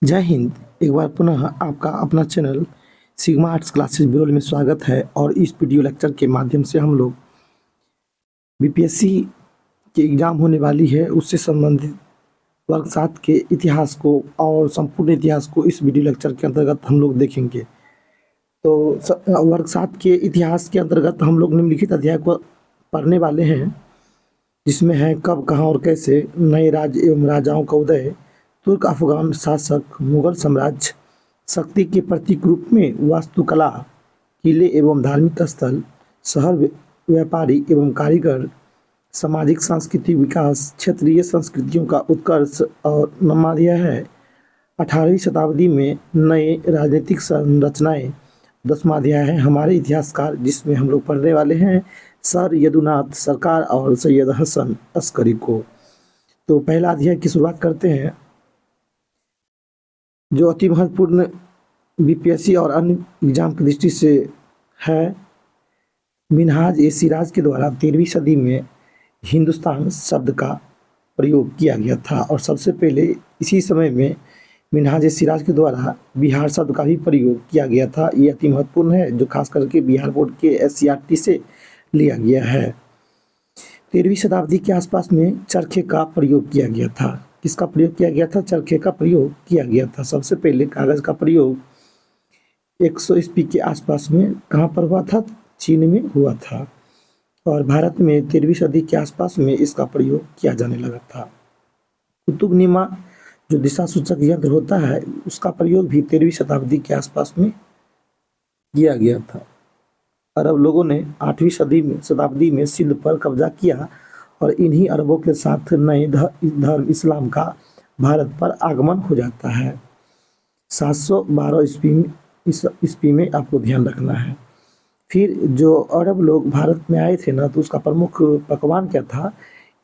जय हिंद। एक बार पुनः आपका अपना channel sigma arts classes Birol में स्वागत है। और इस वीडियो लेक्चर के माध्यम से हम लोग बीपीएससी के एग्ज़ाम होने वाली है उससे संबंधित वर्ग 7 के इतिहास को और संपूर्ण इतिहास को इस वीडियो लेक्चर के अंतर्गत हम लोग देखेंगे। तो वर्ग 7 के इतिहास के अंतर्गत हम लोग निम्नलिखित अध्याय को पढ़ने वाले हैं, जिसमें है कब, कहाँ और कैसे नए राज्य एवं राजाओं का उदय, तुर्क अफगान शासक, मुगल साम्राज्य, शक्ति के प्रतीक रूप में वास्तुकला, किले एवं धार्मिक स्थल, शहर, व्यापारी एवं कारीगर, सामाजिक सांस्कृतिक विकास, क्षेत्रीय संस्कृतियों का उत्कर्ष। और नवाध्याय है 18वीं शताब्दी में नए राजनीतिक संरचनाएं। 10वां अध्याय है हमारे इतिहासकार, जिसमें हम लोग पढ़ने वाले हैं सर यदुनाथ सरकार और सैयद हसन अस्करी को। तो पहला अध्याय की शुरुआत करते हैं, जो अति महत्वपूर्ण बीपीएससी और अन्य एग्जाम की दृष्टि से है। मिनहाज ए सिराज के द्वारा 13वीं सदी में हिंदुस्तान शब्द का प्रयोग किया गया था, और सबसे पहले इसी समय में मिनहाज ए सिराज के द्वारा बिहार शब्द का भी प्रयोग किया गया था। ये अति महत्वपूर्ण है, जो खास करके बिहार बोर्ड के एससीईआरटी से लिया गया है। 13वीं शताब्दी के आसपास में चरखे का प्रयोग किया गया था। किसका प्रयोग किया गया था? चरखे का प्रयोग किया गया था। सबसे पहले कागज का प्रयोग 100 ईस्वी के आसपास में कहाँ पर हुआ था? चीन में हुआ था, और भारत में 13वीं सदी के आसपास में इसका प्रयोग किया जाने लगा था। कुतुबनुमा जो दिशा सूचक यंत्र होता है, उसका प्रयोग भी 13वीं शताब्दी के आसपास में किया गया था। अरब लोगों ने 8वीं शताब्दी में सिंध पर कब्जा किया, और इन्हीं अरबों के साथ नए धर्म इस्लाम का भारत पर आगमन हो जाता है। 712 ईस्वी में आपको ध्यान रखना है। फिर जो अरब लोग भारत में आए थे ना, तो उसका प्रमुख पकवान क्या था,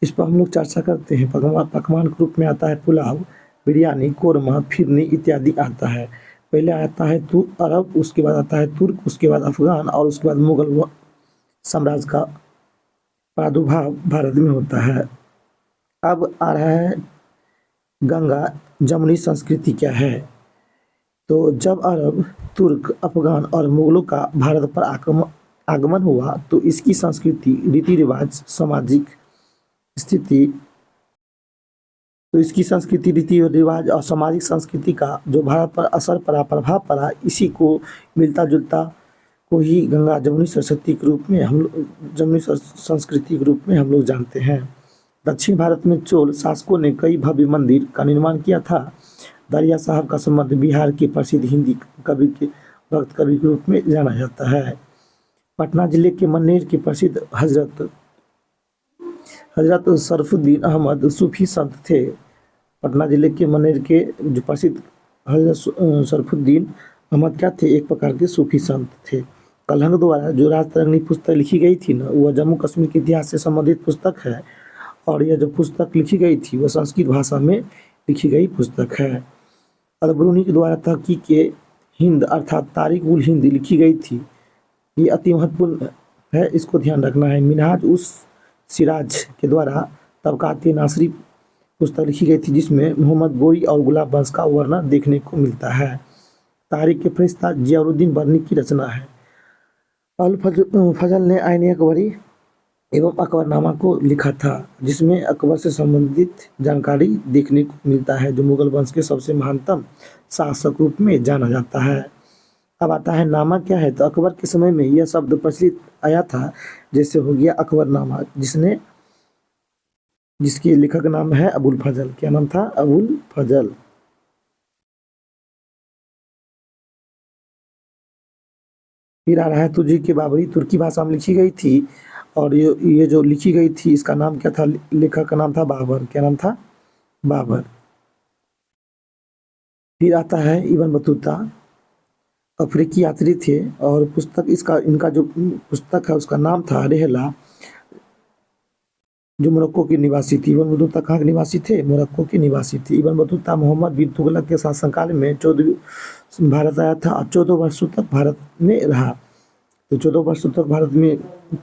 इस पर हम लोग चर्चा करते हैं। पकवान के रूप में आता है पुलाव, बिरयानी, कोरमा, फिरनी इत्यादि आता है। पहले आता है अरब, उसके बाद आता है तुर्क, उसके बाद अफगान, और उसके बाद मुगल साम्राज्य का प्रादुर्भाव भारत में होता है। अब आ रहा है गंगा जमुनी संस्कृति क्या है। तो जब अरब, तुर्क, अफगान और मुगलों का भारत पर आगमन हुआ, तो इसकी संस्कृति, रीति रिवाज, सामाजिक स्थिति रीति रिवाज और सामाजिक संस्कृति का जो भारत पर असर पड़ा, प्रभाव पड़ा, इसी को मिलता जुलता को ही गंगा जमुनी सरस्वती के रूप में जमुनी संस्कृति के रूप में हम लोग जानते हैं। दक्षिण भारत में चोल शासकों ने कई भव्य मंदिर का निर्माण किया था। दरिया साहब का संबंध बिहार के प्रसिद्ध हिंदी भक्त कवि के रूप में जाना जाता है। पटना जिले के मन्नेर के प्रसिद्ध हजरत शरफुद्दीन अहमद सूफी संत थे। पटना जिले के मन्नेर के जो प्रसिद्ध हजरत शरफुद्दीन अहमद क्या थे? एक प्रकार के सूफी संत थे। कलहंग द्वारा जो राजतरंगिणी पुस्तक लिखी गई थी ना, वह जम्मू कश्मीर के इतिहास से संबंधित पुस्तक है, और यह जो पुस्तक लिखी गई थी वह संस्कृत भाषा में लिखी गई पुस्तक है। अलबरूनी के द्वारा तहकीक के हिंद अर्थात तारीख उल हिंद लिखी गई थी। ये अति महत्वपूर्ण है, इसको ध्यान रखना है। मिनहाज उस सिराज के द्वारा तबकात नासरी पुस्तक लिखी गई थी, जिसमें मोहम्मद गोरी और गुलाब वंश का वर्णन देखने को मिलता है। तारीख फरिश्ता जियाउद्दीन बर्नी की रचना है। अल फजल ने आईन अकबरी एवं अकबरनामा को लिखा था, जिसमें अकबर से संबंधित जानकारी देखने को मिलता है, जो मुगल वंश के सबसे महानतम शासक रूप में जाना जाता है। अब आता है नामा क्या है। तो अकबर के समय में यह शब्द प्रचलित आया था, जैसे हो गया अकबरनामा, जिसके लेखक नाम है अबुल फजल। क्या नाम था? अबुल फजल। फिर आ रहा है तुर्की की बाबरी, तुर्की भाषा में लिखी गई थी, और ये जो लिखी गई थी, इसका नाम क्या था? लेखक का नाम था बाबर। क्या नाम था? बाबर। फिर आता है इब्न बतूता, अफ्रीकी यात्री थे, और इनका जो पुस्तक है उसका नाम था रेहला, जो मोरक्को की निवासी थी। इब्न बतूता कहाँ के निवासी थे? मोरक्को के निवासी थे। इब्न बतूता मोहम्मद बिन तुगलक के शासनकाल में 14 भारत आया था, और 14 वर्षों तक भारत में रहा। तो 14 वर्षों तक भारत में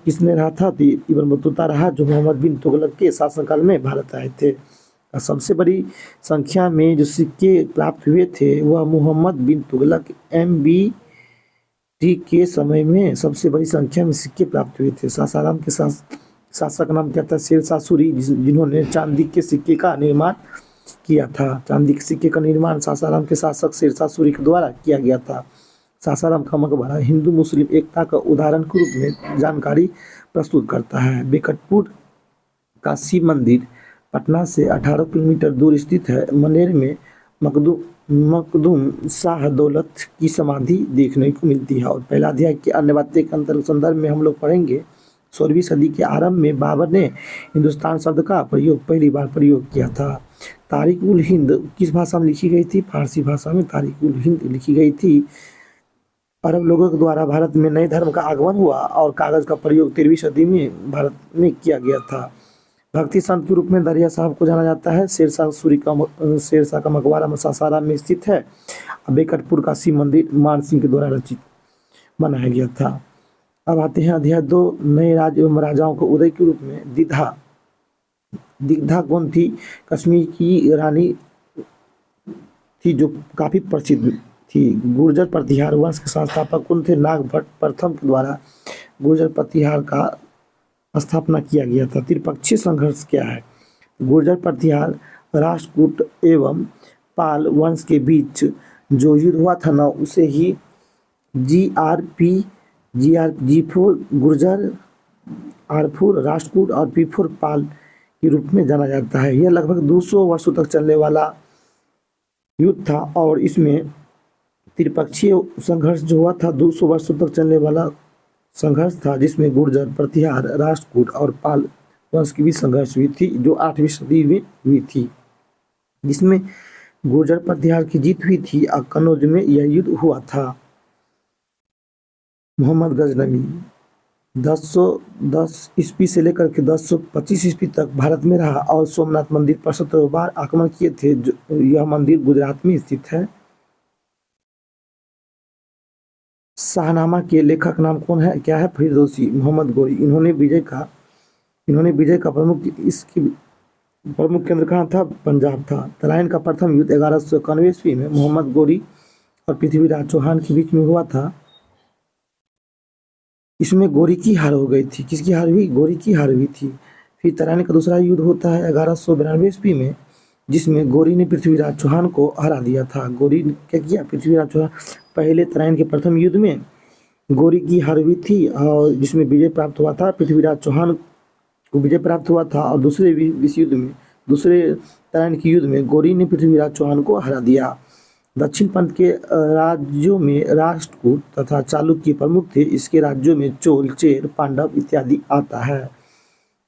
किसने रहा था? तो इब्न बतूता रहा, जो मोहम्मद बिन तुगलक के शासनकाल में भारत आए थे। सबसे बड़ी संख्या में जो सिक्के प्राप्त हुए थे वह मोहम्मद बिन तुगलक MBT के समय में सबसे बड़ी संख्या में सिक्के प्राप्त हुए थे। सासाराम के शासक नाम क्या था? शेरशाह सूरी, जिन्होंने चांदी के सिक्के का निर्माण किया था। चांदी के सिक्के का निर्माण सासाराम के शासक शेरशाह सूरी के द्वारा किया गया था। सासाराम का मकबरा हिंदू मुस्लिम एकता का उदाहरण के रूप में जानकारी प्रस्तुत करता है। बेकटपुर का शिव मंदिर पटना से 18 किलोमीटर दूर स्थित है। मनेर में मखदूम शाह दौलत की समाधि देखने को मिलती है। और पहला अध्याय के अन्य बातें के संदर्भ में हम लोग पढ़ेंगे। 16वीं सदी के आरंभ में बाबर ने हिंदुस्तान शब्द का पहली बार प्रयोग किया था। तारीख उल हिंद किस भाषा में लिखी गई थी? फारसी भाषा में तारीख उल हिंद लिखी गई थी। अरब लोगों के द्वारा भारत में नए धर्म का आगमन हुआ और कागज का प्रयोग 13वीं सदी में भारत में किया गया था। भक्ति संत के रूप में दरिया साहब को जाना जाता है। शेरशाह का मकबरा सासाराम में स्थित है। बेकटपुर का शिव मंदिर मान सिंह के द्वारा रचित बनाया गया था। अब आते हैं अध्याय 2, नए राज एवं राजाओं को उदय के रूप में। दिग्धा कौन थी? कश्मीर की रानी थी जो काफी प्रसिद्ध थी। गुर्जर प्रतिहार वंश के संस्थापक कौन थे? नागभट्ट प्रथम के द्वारा गुर्जर प्रतिहार का स्थापना किया गया था। त्रिपक्षीय संघर्ष क्या है? गुर्जर प्रतिहार राष्ट्रकूट एवं पाल वंश के बीच जो युद्ध हुआ था ना, उसे ही G4 गुर्जर, R4 राष्ट्रकूट और P4 पाल के रूप में जाना जाता है। यह लगभग 200 वर्षों तक चलने वाला युद्ध था और इसमें त्रिपक्षीय संघर्ष जो हुआ था 200 वर्षों तक चलने वाला संघर्ष था, जिसमें गुर्जर प्रतिहार राष्ट्रकूट और पाल वंश की भी संघर्ष हुई थी, जो 8वीं सदी में हुई थी, जिसमें गुर्जर प्रतिहार की जीत हुई थी और कन्नौज में यह युद्ध हुआ था। मोहम्मद गजनवी 1010 ईस्वी से लेकर के 1025 ईस्वी तक भारत में रहा और सोमनाथ मंदिर पर 17 बार आक्रमण किए थे। यह मंदिर गुजरात में स्थित है। शाहनामा के लेखक नाम कौन है? क्या है? फिरदौसी मोहम्मद गौरी। इन्होंने विजय का प्रमुख केंद्र कहाँ था? पंजाब था। तराइन का प्रथम युद्ध 1191 ईस्वी में मोहम्मद गौरी और पृथ्वीराज चौहान के बीच में हुआ था। इसमें गौरी की हार हो गई थी। किसकी हार हुई? गौरी की हार हुई थी। फिर तराइन का दूसरा युद्ध होता है 1192 ईस्वी में, जिसमें गौरी ने पृथ्वीराज चौहान को हरा दिया था। गौरी ने क्या किया? पृथ्वीराज चौहान पहले तराइन के प्रथम युद्ध में गौरी की हार हुई थी और जिसमें विजय प्राप्त हुआ था, पृथ्वीराज चौहान को विजय प्राप्त हुआ था। और दूसरे तराइन के युद्ध में गौरी ने पृथ्वीराज चौहान को हरा दिया। दक्षिण पंथ के राज्यों में राष्ट्रकूट तथा चालुक्य प्रमुख थे। इसके राज्यों में चोल, चेर, पांडव इत्यादि आता है।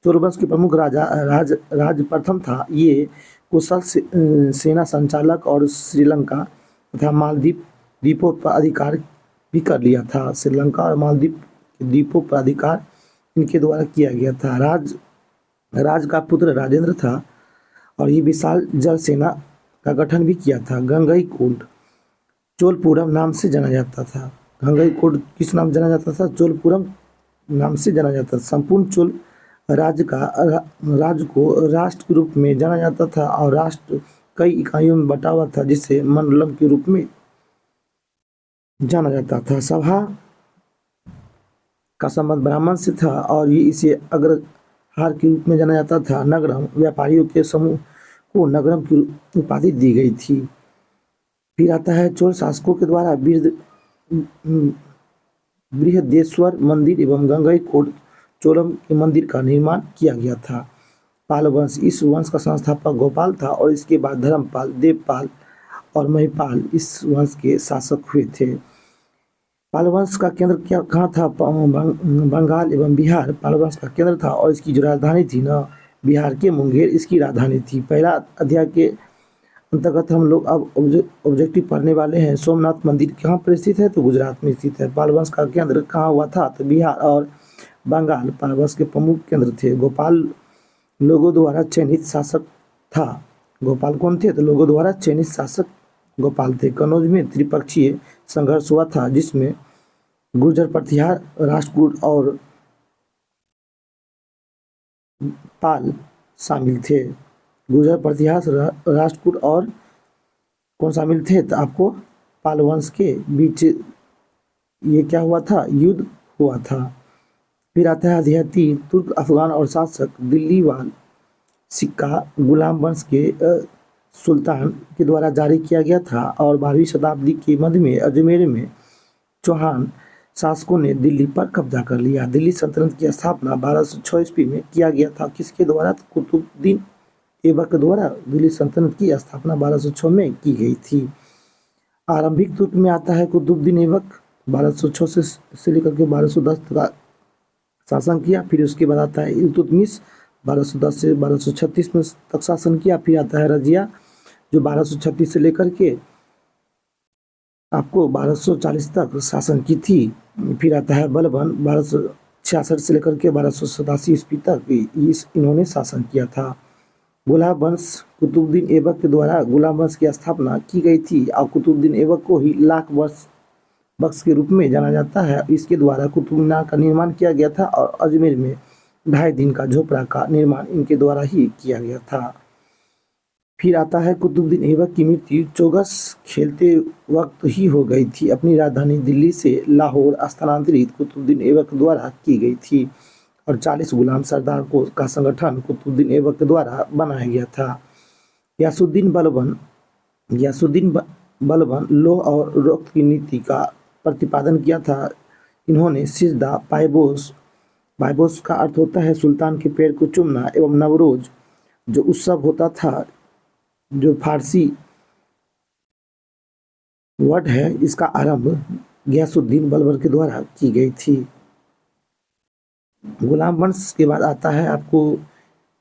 चोल वंश के प्रमुख राज प्रथम था। ये कुशल सेना संचालक और श्रीलंका तथा मालदीव द्वीपों पर अधिकार भी कर लिया था। श्रीलंका और मालदीव द्वीपों पर अधिकार इनके द्वारा किया गया था। राज का पुत्र राजेंद्र था और ये विशाल जल सेना का गठन भी किया था। गंगईकोंड चोलपुरम नाम से जाना जाता था। गंगईकोंड किस नाम जाना जाता था? चोलपुरम नाम से जाना जाता था। संपूर्ण चोल राज्य को राष्ट्र के रूप में जाना जाता था और राष्ट्र कई इकाइयों में बटा हुआ था, जिसे मंडलम के रूप में जाना जाता था। सभा का संबंध ब्राह्मण से था और ये इसे अग्रहार के रूप में जाना जाता था। नगरम व्यापारियों के समूह को नगरम की उपाधि दी गई थी। फिर आता है चोल शासकों के द्वारा बृहदेश्वर मंदिर एवं गंगईकोंड चोलम के मंदिर का निर्माण किया गया था। पाल वंश, इस वंश का संस्थापक गोपाल था और इसके बाद धर्मपाल, देवपाल और महिपाल इस वंश के शासक हुए थे। पाल वंश का केंद्र कहाँ था? बंगाल एवं बिहार पाल वंश का केंद्र था और इसकी जो राजधानी थी ना, बिहार के मुंगेर इसकी राजधानी थी। पहला अध्याय के अंतर्गत हम लोग अब ऑब्जेक्टिव पढ़ने वाले हैं। सोमनाथ मंदिर कहाँ पर स्थित है? तो गुजरात में स्थित है। पाल वंश का केंद्र कहाँ हुआ था? तो बिहार और बंगाल पाल वंश के प्रमुख केंद्र थे। गोपाल लोगों द्वारा चयनित शासक था। गोपाल कौन थे? तो लोगों द्वारा चयनित शासक गोपाल थे। कन्नौज में त्रिपक्षीय संघर्ष हुआ था, जिसमें गुर्जर प्रतिहार राष्ट्रकूट और पाल शामिल थे। गुर्जर प्रतिहार राष्ट्रकूट और कौन शामिल थे? तो आपको पाल वंश के बीच ये क्या हुआ था? युद्ध हुआ था। फिर आता है अध्याय 3, तुर्क अफगान और शासक दिल्लीवाल सिक्का गुलाम वंश के सुल्तान के द्वारा जारी किया गया था और 12वीं शताब्दी के मध्य में अजमेर में चौहान शासकों ने दिल्ली पर कब्जा कर लिया। दिल्ली सल्तनत की स्थापना 1206 ईस्वी में किया गया था। किसके द्वारा? कुतुबुद्दीन ऐबक के द्वारा दिल्ली सल्तनत की स्थापना 1206 में की गई थी। आरंभिक तुर्क में आता है कुतुबुद्दीन ऐबक 1206 से लेकर के 1210 तक शासन किया। फिर उसके बाद आता है इल्तुतमिश 1210 से 1236 में तक शासन किया। फिर आता है रजिया जो 1236 से लेकर के आपको 1240 तक शासन की थी। फिर आता है बलबन 1266 से लेकर के 1287 ईस्वी तक इन्होंने शासन किया था। गुलाम वंश कुतुबुद्दीन ऐबक के द्वारा गुलाम वंश की स्थापना की गई थी और कुतुबुद्दीन ऐबक को ही लाख वर्ष बख्श के रूप में जाना जाता है। इसके द्वारा कुतुब मीनार का निर्माण किया गया था और अजमेर में 2.5 दिन का झोपड़ा का निर्माण इनके द्वारा ही किया गया था। फिर आता है कुतुबुद्दीन ऐबक की मृत्यु चौगस खेलते वक्त ही हो गई थी। अपनी राजधानी दिल्ली से लाहौर स्थानांतरित कुतुबुद्दीन ऐबक द्वारा की गई थी और 40 गुलाम सरदार का संगठन कुतुबुद्दीन ऐबक द्वारा बनाया गया था। यासुद्दीन बलबन लोह और रक्त की नीति का प्रतिपादन किया था। इन्होंने सिजदा बायबोस का अर्थ होता है सुल्तान के पैर को चूमना एवं नवरोज जो उत्सव होता था जो फारसी वर्ड है इसका आरंभ गयासुद्दीन बलबन के द्वारा की गई थी। गुलाम वंश के बाद आता है आपको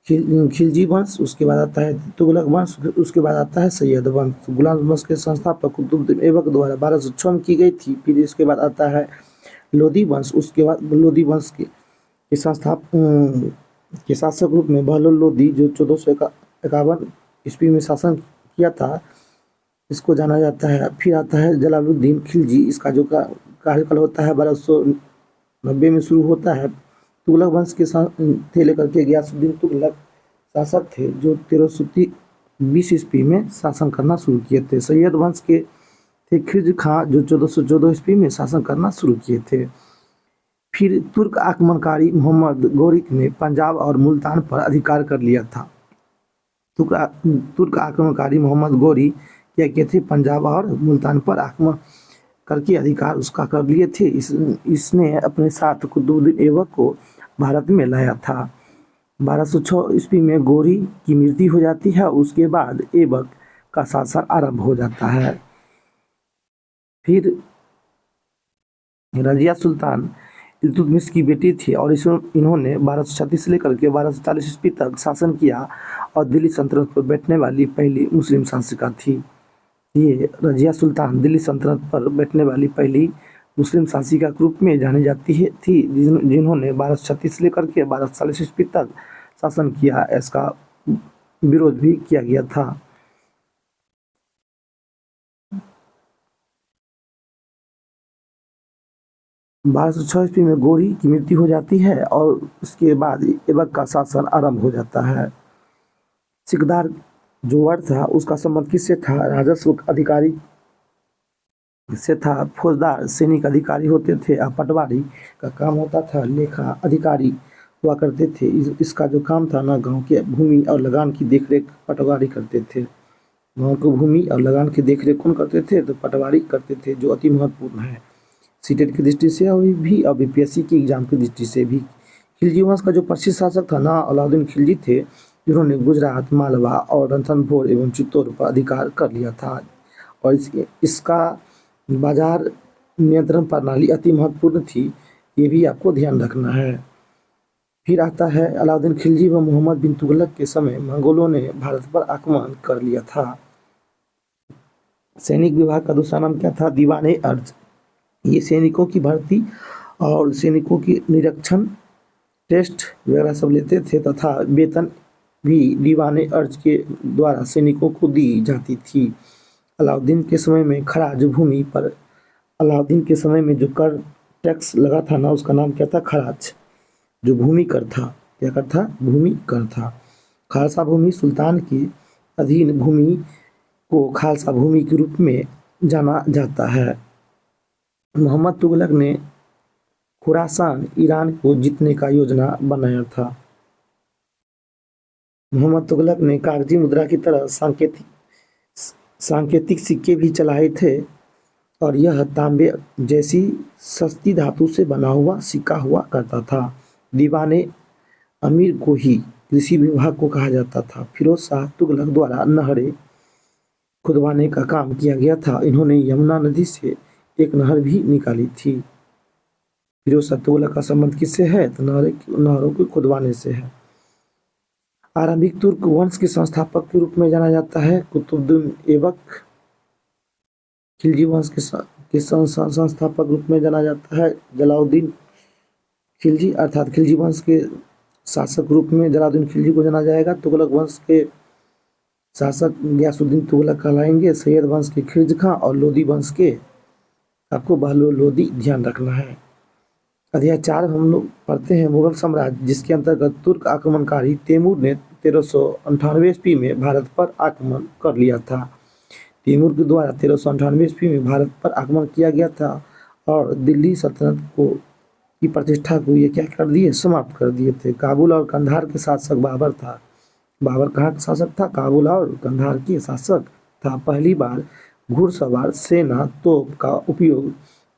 खिलजी वंश, उसके बाद आता है तुगलक वंश, उसके बाद आता है सैयद वंश। गुलाम वंश के संस्थापक कुतुबुद्दीन ऐबक द्वारा 1206 में की गई थी। फिर इसके बाद आता है लोधी वंश, उसके बाद लोधी वंश के के शासक रूप में बहलोल लोधी जो 1451 ईस्वी में शासन किया था इसको जाना जाता है। फिर आता है जलालुद्दीन खिलजी, इसका जो कार्यकाल होता है 1290 में शुरू होता है। तुगलक वंश के थे लेकर के गयासुद्दीन तुगलक शासक थे जो 1320 ईस्वी में शासन करना शुरू किए थे। सैयद वंश के थे खिर्ज खां जो 1414 ईस्वी में शासन करना शुरू किए थे। फिर तुर्क आक्रमणकारी मोहम्मद गोरिक ने पंजाब और मुल्तान पर अधिकार कर लिया था। तुर्क आक्रमणकारी मोहम्मद गोरी क्या किए थे? पंजाब और मुल्तान पर आक्रमण करके अधिकार उसका कर लिए थे। इसने अपने साथ कुतुबुद्दीन ऐबक को भारत में लाया था। 1206 ईस्वी में गोरी की मृत्यु हो जाती है, उसके बाद ऐबक का शासन आरंभ हो जाता है। फिर रजिया सुल्तान इल्तुतमिश की बेटी थी और इन्होंने 1236 से लेकर के 1240 ईस्वी तक शासन किया और दिल्ली सल्तनत पर बैठने वाली पहली मुस्लिम शासिका थी। ये रजिया सुल्तान दिल्ली सल्तनत पर बैठने वाली पहली मुस्लिम शासिका के रूप में जानी जाती थी जिन्होंने 1236 से लेकर के 1240 ईस्वी तक शासन किया। इसका विरोध भी किया गया था। 1206 ईस्वी में गोरी की मृत्यु हो जाती है और उसके बाद ऐबक का शासन आरंभ हो जाता है। सिकदार जो वर्ड था उसका संबंध किससे था? राजस्व अधिकारी से था। फौजदार सैनिक अधिकारी होते थे और पटवारी का काम होता था लेखा अधिकारी हुआ करते थे। इसका जो काम था ना गांव के भूमि और लगान की देखरेख पटवारी करते थे। गांव को भूमि और लगान की देखरेख कौन करते थे? तो पटवारी करते थे, जो अति महत्वपूर्ण है सीटेट की दृष्टि से भी और बीपीएससी की एग्जाम की दृष्टि से भी। खिलजी वंश का जो प्रसिद्ध शासक था ना अलाउद्दीन खिलजी थे जिन्होंने गुजरात, मालवा और रणथंभौर एवं चित्तौड़ पर अधिकार कर लिया था और इसका बाजार नियंत्रण प्रणाली अति महत्वपूर्ण थी, ये भी आपको ध्यान रखना है। फिर आता है अलाउद्दीन खिलजी व मोहम्मद बिन तुगलक के समय मंगोलों ने भारत पर आक्रमण कर लिया था। सैनिक विभाग का दूसरा नाम क्या था? दीवाने अर्ज। ये सैनिकों की भर्ती और सैनिकों की निरीक्षण, टेस्ट वगैरह सब लेते थे तथा वेतन भी दीवाने अर्ज के द्वारा सैनिकों को दी जाती थी। अलाउद्दीन के समय में खराज भूमि पर अलाउद्दीन के समय में जो कर टैक्स लगा था ना उसका नाम क्या था? खराज, जो भूमि कर था। क्या कर था? भूमि कर था। खालसा भूमि सुल्तान की अधीन भूमि को खालसा भूमि के रूप में जाना जाता है। मोहम्मद तुगलक ने खुरासान ईरान को जीतने का योजना बनाया था। मोहम्मद तुगलक ने कागजी मुद्रा की तरह सांकेतिक सिक्के भी चलाए थे और यह तांबे जैसी सस्ती धातु से बना हुआ सिक्का हुआ करता था। दीवाने अमीर को ही कृषि विभाग को कहा जाता था। फिरोज शाह तुगलक द्वारा नहरें खुदवाने का काम किया गया था। इन्होंने यमुना नदी से एक नहर भी निकाली थी। फिरोज शाह तुगलक का संबंध किससे है? तो नहरों को खुदवाने से है। आरंभिक तुर्क वंश के संस्थापक के रूप में जाना जाता है कुतुबुद्दीन ऐबक। खिलजी वंश के संस्थापक रूप में जाना जाता है जलालुद्दीन खिलजी, अर्थात खिलजी वंश के शासक रूप में जलालुद्दीन खिलजी को जाना जाएगा। तुगलक वंश के शासक गयासुद्दीन तुगलक कहलाएंगे। सैयद वंश के खिलजी खां और लोदी वंश के आपको बहलोल लोदी ध्यान रखना है। अध्याय 4 हम लोग पढ़ते हैं मुगल साम्राज्य, जिसके अंतर्गत तुर्क आक्रमणकारी तैमूर ने 1398 ईस्वी में भारत पर आक्रमण कर लिया था। तैमूर के द्वारा 1398 ईस्वी में भारत पर आक्रमण किया गया था और दिल्ली सल्तनत की प्रतिष्ठा को ये क्या कर दिए? समाप्त कर दिए थे। काबुल और कंधार के शासक बाबर था। बाबर कहाँ का शासक था? काबुल और कंधार के शासक था। पहली बार घुड़सवार सेना तोप का उपयोग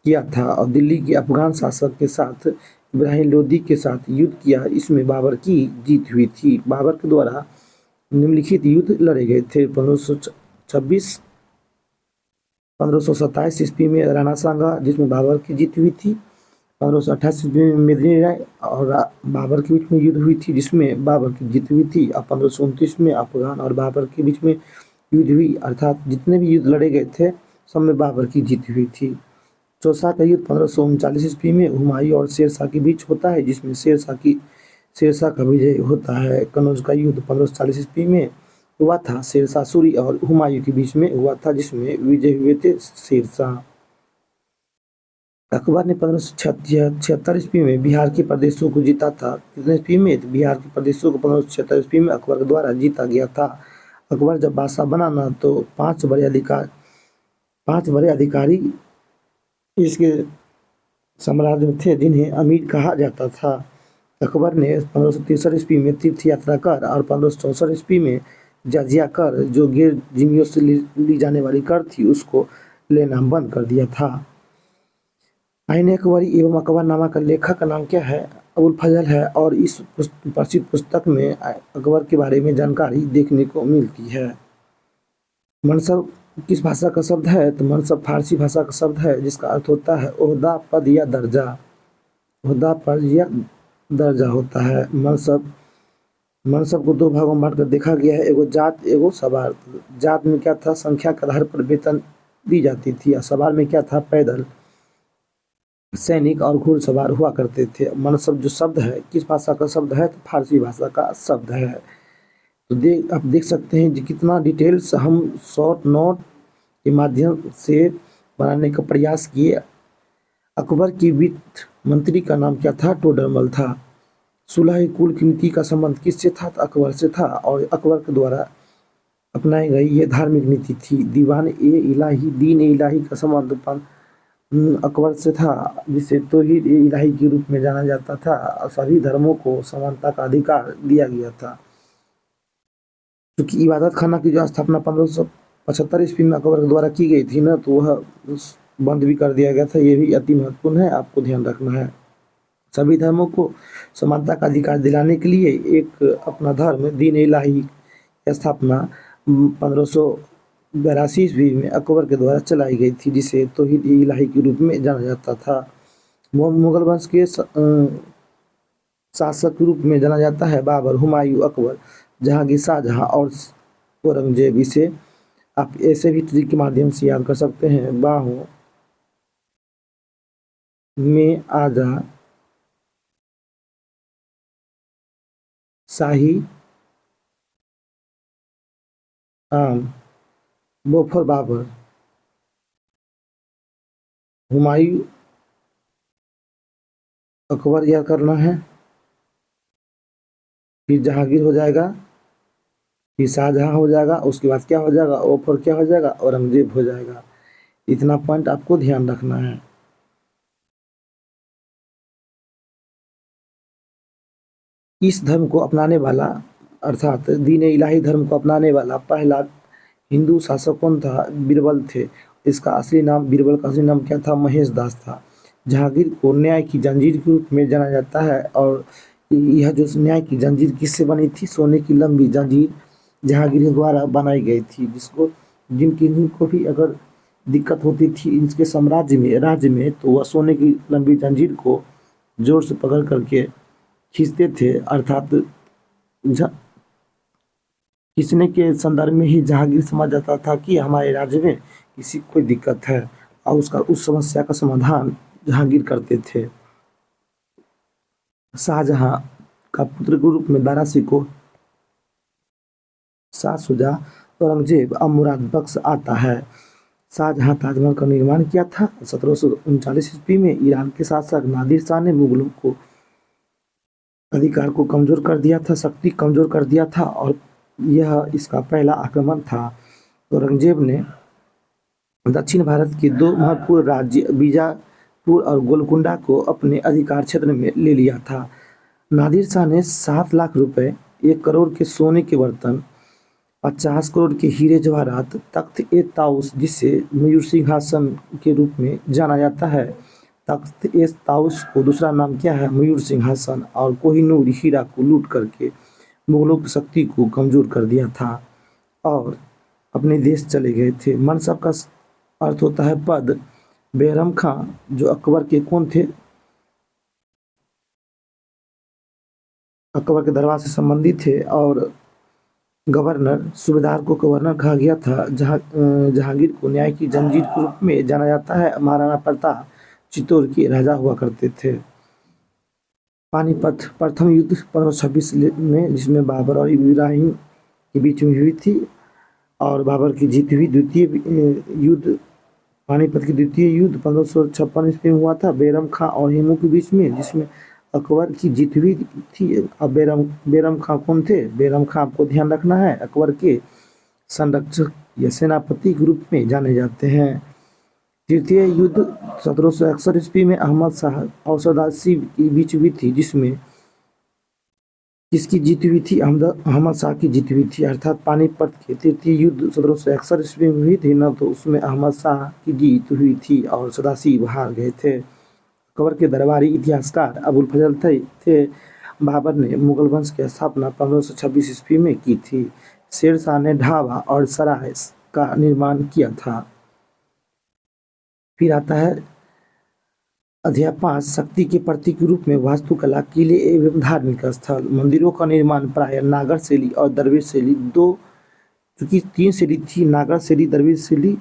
किया था और दिल्ली के अफगान शासक के साथ इब्राहिम लोदी के साथ युद्ध किया। इसमें बाबर की जीत हुई थी। बाबर के द्वारा निम्नलिखित युद्ध लड़े गए थे। 1527 ईस्वी में राणा सांगा, जिसमें बाबर की जीत हुई थी। 1528 ईस्वी में मेदिनी राय और बाबर के बीच में युद्ध हुई थी, जिसमें बाबर की जीत हुई थी। और 1529 में अफगान और बाबर के बीच में युद्ध हुई, अर्थात जितने भी युद्ध लड़े गए थे सब में बाबर की जीत हुई थी। चौसा का युद्ध 1539 ईस्वी में हुमायूं और शेरशाह के बीच होता है, जिसमें शेरशाह का विजय होता है। कनौज का युद्ध 1540 ईस्वी में हुआ था। शेरशाह सूरी और हुमायूं के बीच में हुआ था, जिसमें विजय हुए थे शेरशाह। अकबर ने 1576 ईस्वी में बिहार के प्रदेशों को जीता था। कितने ईस्वी में? तो बिहार के प्रदेशों को 1576 ईस्वी में अकबर के द्वारा जीता गया था। अकबर जब बादशाह बना ना तो 5 बड़े अधिकारी इसके साम्राज्य में थे, जिन्हें अमीर कहा जाता था। अकबर ने 1563 ईस्वी में तीर्थ यात्रा कर और 1564 ईस्वी में जजिया कर, जो गैर जिम्मियों से ली जाने वाली कर थी, उसको लेना बंद कर दिया था। आईन अकबरी एवं अकबरनामा का लेखक का नाम क्या है? अबुल फजल है और इस प्रसिद्ध पुस्तक में अकबर के बारे में जानकारी देखने को मिलती है। मनसब किस भाषा का शब्द है? तो मनसब फारसी भाषा का शब्द है, जिसका अर्थ होता है ओहदा, पद या दर्जा। ओहदा, पद या दर्जा होता है। मनसब को 2 भागों में बांट कर देखा गया है, एगो जात एगो सवार। जात में क्या था? संख्या के आधार पर वेतन दी जाती थी। और सवार में क्या था? पैदल सैनिक और घुड़सवार हुआ करते थे। मनसब जो शब्द है किस भाषा का शब्द है? तो फारसी भाषा का शब्द है। तो आप देख सकते हैं कि कितना डिटेल्स हम शॉर्ट नोट के माध्यम से बनाने का प्रयास किए। अकबर की वित्त मंत्री का नाम क्या था? टोडरमल था। सुलह कुल की नीति का संबंध किससे था? तो अकबर से था और अकबर के द्वारा अपनाई गई ये धार्मिक नीति थी। दीवान ए इलाही, दीन ए इलाही का संबंध अकबर से था, जिसे तौहीद ए इलाही के रूप में जाना जाता था। सभी धर्मों को समानता का अधिकार दिया गया था। क्योंकि इबादत खाना की जो स्थापना 1575 ईस्वी में अकबर के द्वारा की गई थी ना, तो वह बंद भी कर दिया गया था। ये भी अति महत्वपूर्ण है, आपको ध्यान रखना है। सभी धर्मों को समानता का अधिकार दिलाने के लिए एक अपना धर्म दीन ए इलाही की स्थापना 1582 ईस्वी में अकबर के द्वारा चलाई गई थी, जिसे तौहीद ए इलाही के रूप में जाना जाता था। मुगल वंश के शासक के रूप में जाना जाता है बाबर, हुमायूं, अकबर, जहांगीर, शाहजहां और औरंगजेब। इसे आप ऐसे भी ट्रिक के माध्यम से याद कर सकते हैं। बाहों में आजा, शाही आम, मुजफ्फर, बाबर, हुमायूं, अकबर याद करना है। फिर जहांगीर हो जाएगा, फिर शाहजहाँ हो जाएगा, उसके बाद क्या हो जाएगा, और फिर क्या हो जाएगा, औरंगजेब हो जाएगा। इतना पॉइंट आपको ध्यान रखना है। इस धर्म को अपनाने वाला अर्थात दीन इलाही धर्म को अपनाने वाला पहला हिंदू शासक कौन था? बीरबल थे। इसका असली नाम, बीरबल का असली नाम क्या था? महेश दास था। जहांगीर को न्याय की जंजीर के रूप में जाना जाता है, और यह जो न्याय की जंजीर किससे बनी थी? सोने की लंबी जंजीर जहांगीर के द्वारा बनाई गई थी, जिसको जिनको भी अगर दिक्कत होती थी इनके साम्राज्य में, राज्य में, तो वह सोने की लंबी जंजीर को जोर से पकड़ करके खींचते थे। अर्थात खींचने के संदर्भ में ही जहांगीर समझ जाता था कि हमारे राज्य में किसी को कोई दिक्कत है, और उसका उस समस्या का समाधान जहांगीर करते थे। शाहजहां का पुत्र के रूप में दारा सिकोह, शाह शुजा, औरंगजेब अब मुराद बख्श आता है। शाहजहां ताजमहल का निर्माण किया था। 1739 ईस्वी में ईरान के शासक नादिर शाह ने मुगलों को अधिकार को कमजोर कर दिया था, शक्ति कमजोर कर दिया था, और यह इसका पहला आक्रमण था। औरंगजेब ने दक्षिण भारत के दो महत्वपूर्ण राज्य बीजापुर और गोलकुंडा को अपने अधिकार क्षेत्र में ले लिया था। नादिर शाह ने 7 लाख रुपए, 1 करोड़ के सोने के बर्तन, 50 करोड़ के हीरे जवाहरात, तख्त-ए-ताउस जिसे मयूर सिंहासन के रूप में जाना जाता है, तख्त-ए-ताउस को दूसरा नाम क्या है? मयूर सिंहासन, और कोहिनूर हीरा को लूट करके मुगलों की शक्ति को कमजोर कर दिया था और अपने देश चले गए थे। मनसब का अर्थ होता है पद। बैरम खां जो अकबर के कौन थे? अकबर के दरबार से संबंधित थे, और गवर्नर, सूबेदार को गवर्नर कहा गया था। जहांगीर को न्याय की जंजीर के रूप में जाना जाता है। महाराणा प्रताप चित्तौड़ के राजा हुआ करते थे। पानीपत प्रथम युद्ध 1526 में, जिसमें बाबर और इब्राहिम के बीच में हुई थी, और बाबर की जीत हुई। द्वितीय युद्ध, पानीपत की द्वितीय युद्ध 1556 ईस्वी में हुआ था, बैरम खां और हेमू के बीच में, जिसमें अकबर की जीत हुई थी। अब बैरम खां कौन थे? बैरम खां आपको ध्यान रखना है, अकबर के संरक्षक या सेनापति के रूप में जाने जाते हैं। तृतीय युद्ध 1761 ईस्वी में अहमद शाह और सदाशिव के बीच हुई थी, जिसमें किसकी जीत हुई थी? अहमद शाह की जीत हुई थी। अर्थात पानीपत के तृतीय युद्ध 1761 ईस्वी में हुई थी ना, तो उसमें अहमद शाह की जीत हुई थी और सदाशिव हार गए थे। अकबर के दरबारी इतिहासकार अबुल फजल थे। बाबर ने मुगल वंश की स्थापना 1526 ईस्वी में की थी। शेर शाह ने ढाबा और सराय का निर्माण किया था। फिर आता है अध्याय 5, शक्ति के प्रतीक के रूप में वास्तुकला, किले एवं धार्मिक स्थल। मंदिरों का निर्माण प्रायः नागर शैली और दरवेश शैली, दो चूंकि 3 शैली थी, नागर शैली, दरवेश शैली,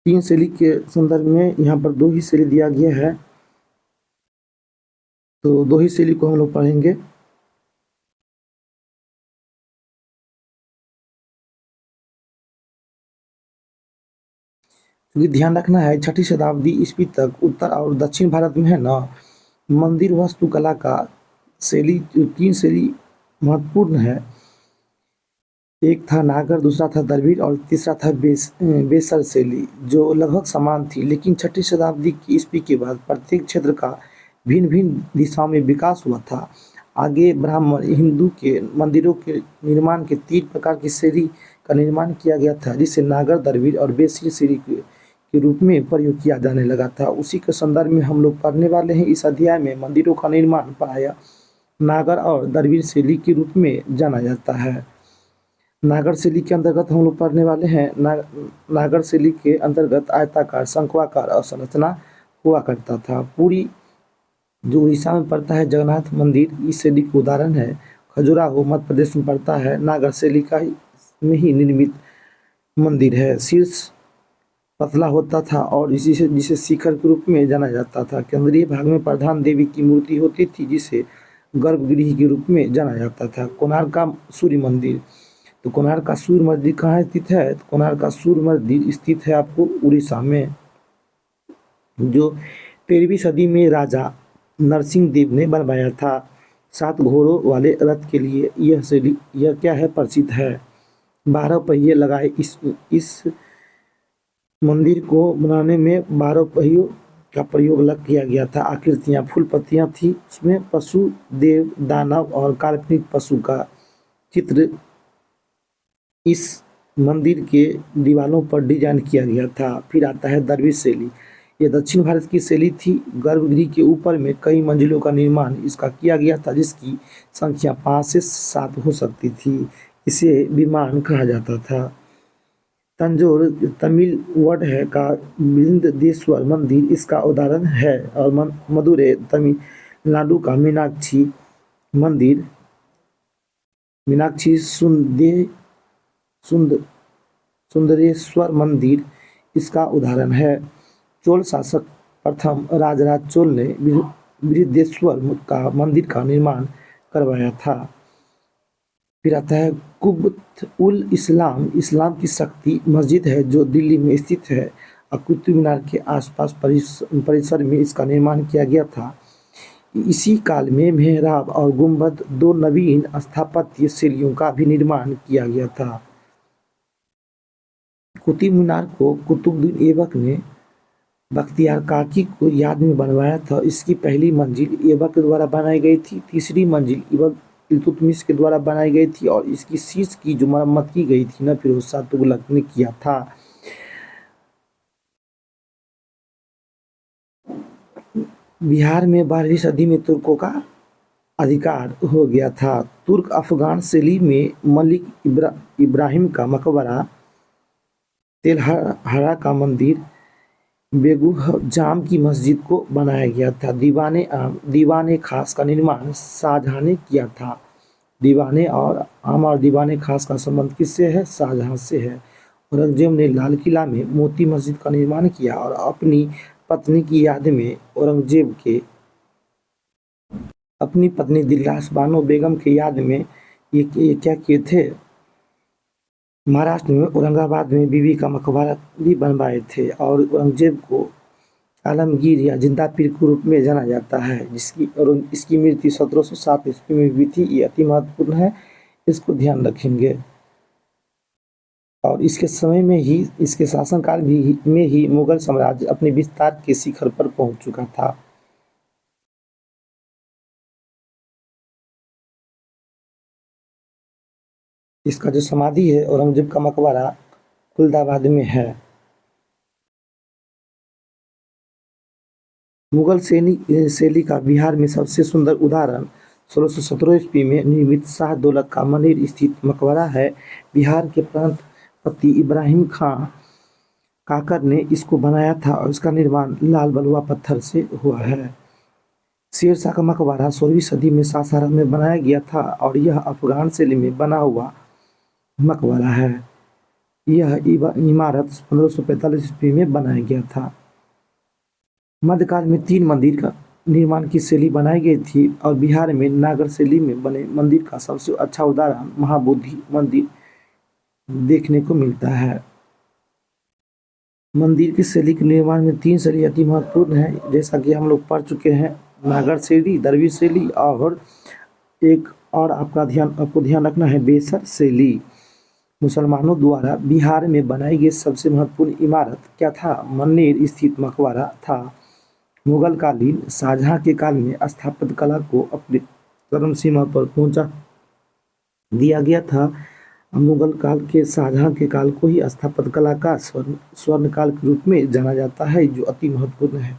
3 शैली के संदर्भ में यहाँ पर 2 ही शैली दिया गया है, तो 2 ही शैली को हम लोग पढ़ेंगे। क्योंकि ध्यान रखना है 6ठी शताब्दी ईस्वी तक उत्तर और दक्षिण भारत में है ना, मंदिर वास्तुकला का शैली, 3 शैली महत्वपूर्ण है। एक था नागर, दूसरा था द्रविड़ और तीसरा था बेसर शैली, जो लगभग समान थी। लेकिन 6ठी शताब्दी की ईस्वी के बाद प्रत्येक क्षेत्र का भिन्न भिन्न दिशाओं में विकास हुआ था। आगे ब्राह्मण हिंदू के मंदिरों के निर्माण के 3 प्रकार की शैली का निर्माण किया गया था, जिसे नागर, द्रविड़ और बेसिल शैली के रूप में प्रयोग किया जाने लगा था। उसी के संदर्भ में हम लोग पढ़ने वाले हैं। इस अध्याय में मंदिरों का निर्माण प्रायः नागर और द्रविड़ शैली के रूप में जाना जाता है। नागर शैली के अंतर्गत हम लोग पढ़ने वाले हैं। नागर शैली के अंतर्गत आयताकार, शंक्वाकार और संरचना हुआ करता था। पूरी जो उड़ीसा में पड़ता है जगन्नाथ मंदिर इस शैली का उदाहरण है। खजुराहो मध्य प्रदेश में पड़ता है, नागर शैली का में ही निर्मित मंदिर है। शीर्ष पतला होता था और इसी से जिसे शिखर के रूप में जाना जाता था। केंद्रीय भाग में प्रधान देवी की मूर्ति होती थी, जिसे गर्भगृह के रूप में जाना जाता था। कोणार्क का सूर्य मंदिर, तो कोणार्क का सूर्य मंदिर कहाँ स्थित है? तो कोणार्क का सूर्य मंदिर स्थित है आपको उड़ीसा में, जो 13वीं सदी में राजा नरसिंह देव ने बनवाया था। 7 घोड़ों वाले रथ के लिए यह क्या है, प्रसिद्ध है। 12 पहिए लगाए इस मंदिर को बनाने में 12 पहियों का प्रयोग किया गया था। आकृतियाँ फूल पत्तियाँ थी, उसमें पशु, देव, दानव और काल्पनिक पशु का चित्र इस मंदिर के दीवारों पर डिजाइन किया गया था। फिर आता है दरवेश शैली। यह दक्षिण भारत की शैली थी। गर्भगृह के ऊपर में कई मंजिलों का निर्माण इसका किया गया था, जिसकी संख्या 5 से 7 हो सकती थी। इसे विमान कहा जाता था। तंजौर तमिल वर्ड है का बृहदेश्वर मंदिर इसका उदाहरण है। और मदुरै तमिलनाडु का मंदिर मीनाक्षी सुंदरेश्वर मंदिर इसका उदाहरण है। चोल शासक प्रथम राजराज चोल ने बृहदेश्वर का मंदिर का निर्माण करवाया था। फिर आता है कुब्बत उल इस्लाम। इस्लाम की शक्ति मस्जिद है जो दिल्ली में स्थित है और कुतुब मीनार के आसपास परिसर में इसका निर्माण किया गया था। इसी काल में मेहराब और गुंबद, 2 नवीन स्थापत्य शैलियों का भी निर्माण किया गया था। कुतुब मीनार को कुतुबुद्दीन ऐबक ने बख्तियार काकी को याद में बनवाया था। इसकी पहली मंजिल ऐबक के द्वारा बनाई गई थी। तीसरी मंजिल ऐबक इल्तुतमिश के द्वारा बनाई गई थी और इसकी शीर्ष की जो मरम्मत की गई थी ना, फिरोज शाह तुगलक ने किया था। बिहार में 12वीं सदी में तुर्कों का अधिकार हो गया था। तुर्क अफगान शैली में मलिक इब्राहिम का मकबरा, तेलहरा का मंदिर, बेगुह जाम की मस्जिद को बनाया गया था। दीवाने खास का निर्माण शाहजहां ने किया था। दीवाने और आम और दीवाने खास का संबंध किससे है? शाहजहां से है। औरंगजेब ने लाल किला में मोती मस्जिद का निर्माण किया और अपनी पत्नी की याद में औरंगजेब के अपनी पत्नी दिलरास बानो बेगम की याद में ये क्या किए थे? महाराष्ट्र में औरंगाबाद में बीबी का मकबरा भी बनवाए थे। और औरंगजेब को आलमगीर या जिंदा पीर के रूप में जाना जाता है, इसकी मृत्यु 1707 ईस्वी में हुई थी। ये अति महत्वपूर्ण है, इसको ध्यान रखेंगे। और इसके समय में ही, इसके शासनकाल में ही मुगल साम्राज्य अपने विस्तार के शिखर पर पहुंच चुका था। इसका जो समाधि है औरंगजेब का मकबरा खुलदाबाद में है। मुगल शैली का बिहार में सबसे सुंदर उदाहरण 1617 ईस्वी में निर्मित शाह दौलत का मनेर स्थित मकबरा है। बिहार के प्रांतपति इब्राहिम खां काकर ने इसको बनाया था और इसका निर्माण लाल बलुआ पत्थर से हुआ है। शेर शाह का मकबरा 16वीं सदी में सासाराम में बनाया गया था और यह अफगान शैली में बना हुआ मकबरा है। यह इमारत 1545 ईस्वी में बनाया गया था। मध्यकाल में 3 मंदिर का निर्माण की शैली बनाई गई थी और बिहार में नागर शैली में बने मंदिर का सबसे अच्छा उदाहरण महाबोधि मंदिर देखने को मिलता है। मंदिर की शैली के निर्माण में 3 शैली अति महत्वपूर्ण है, जैसा कि हम लोग पढ़ चुके हैं। नागर शैली, दरवेश शैली और एक और आपको ध्यान रखना है बेसर शैली। मुसलमानों द्वारा बिहार में बनाई गई सबसे महत्वपूर्ण इमारत क्या था? मन्नेर स्थित मकबरा था। मुगल कालीन शाहजहां के काल में स्थापत्य कला को अपनी चरम सीमा पर पहुंचा दिया गया था। मुगल काल के शाहजहां के काल को ही स्थापत्य कला का स्वर्ण काल के रूप में जाना जाता है, जो अति महत्वपूर्ण है।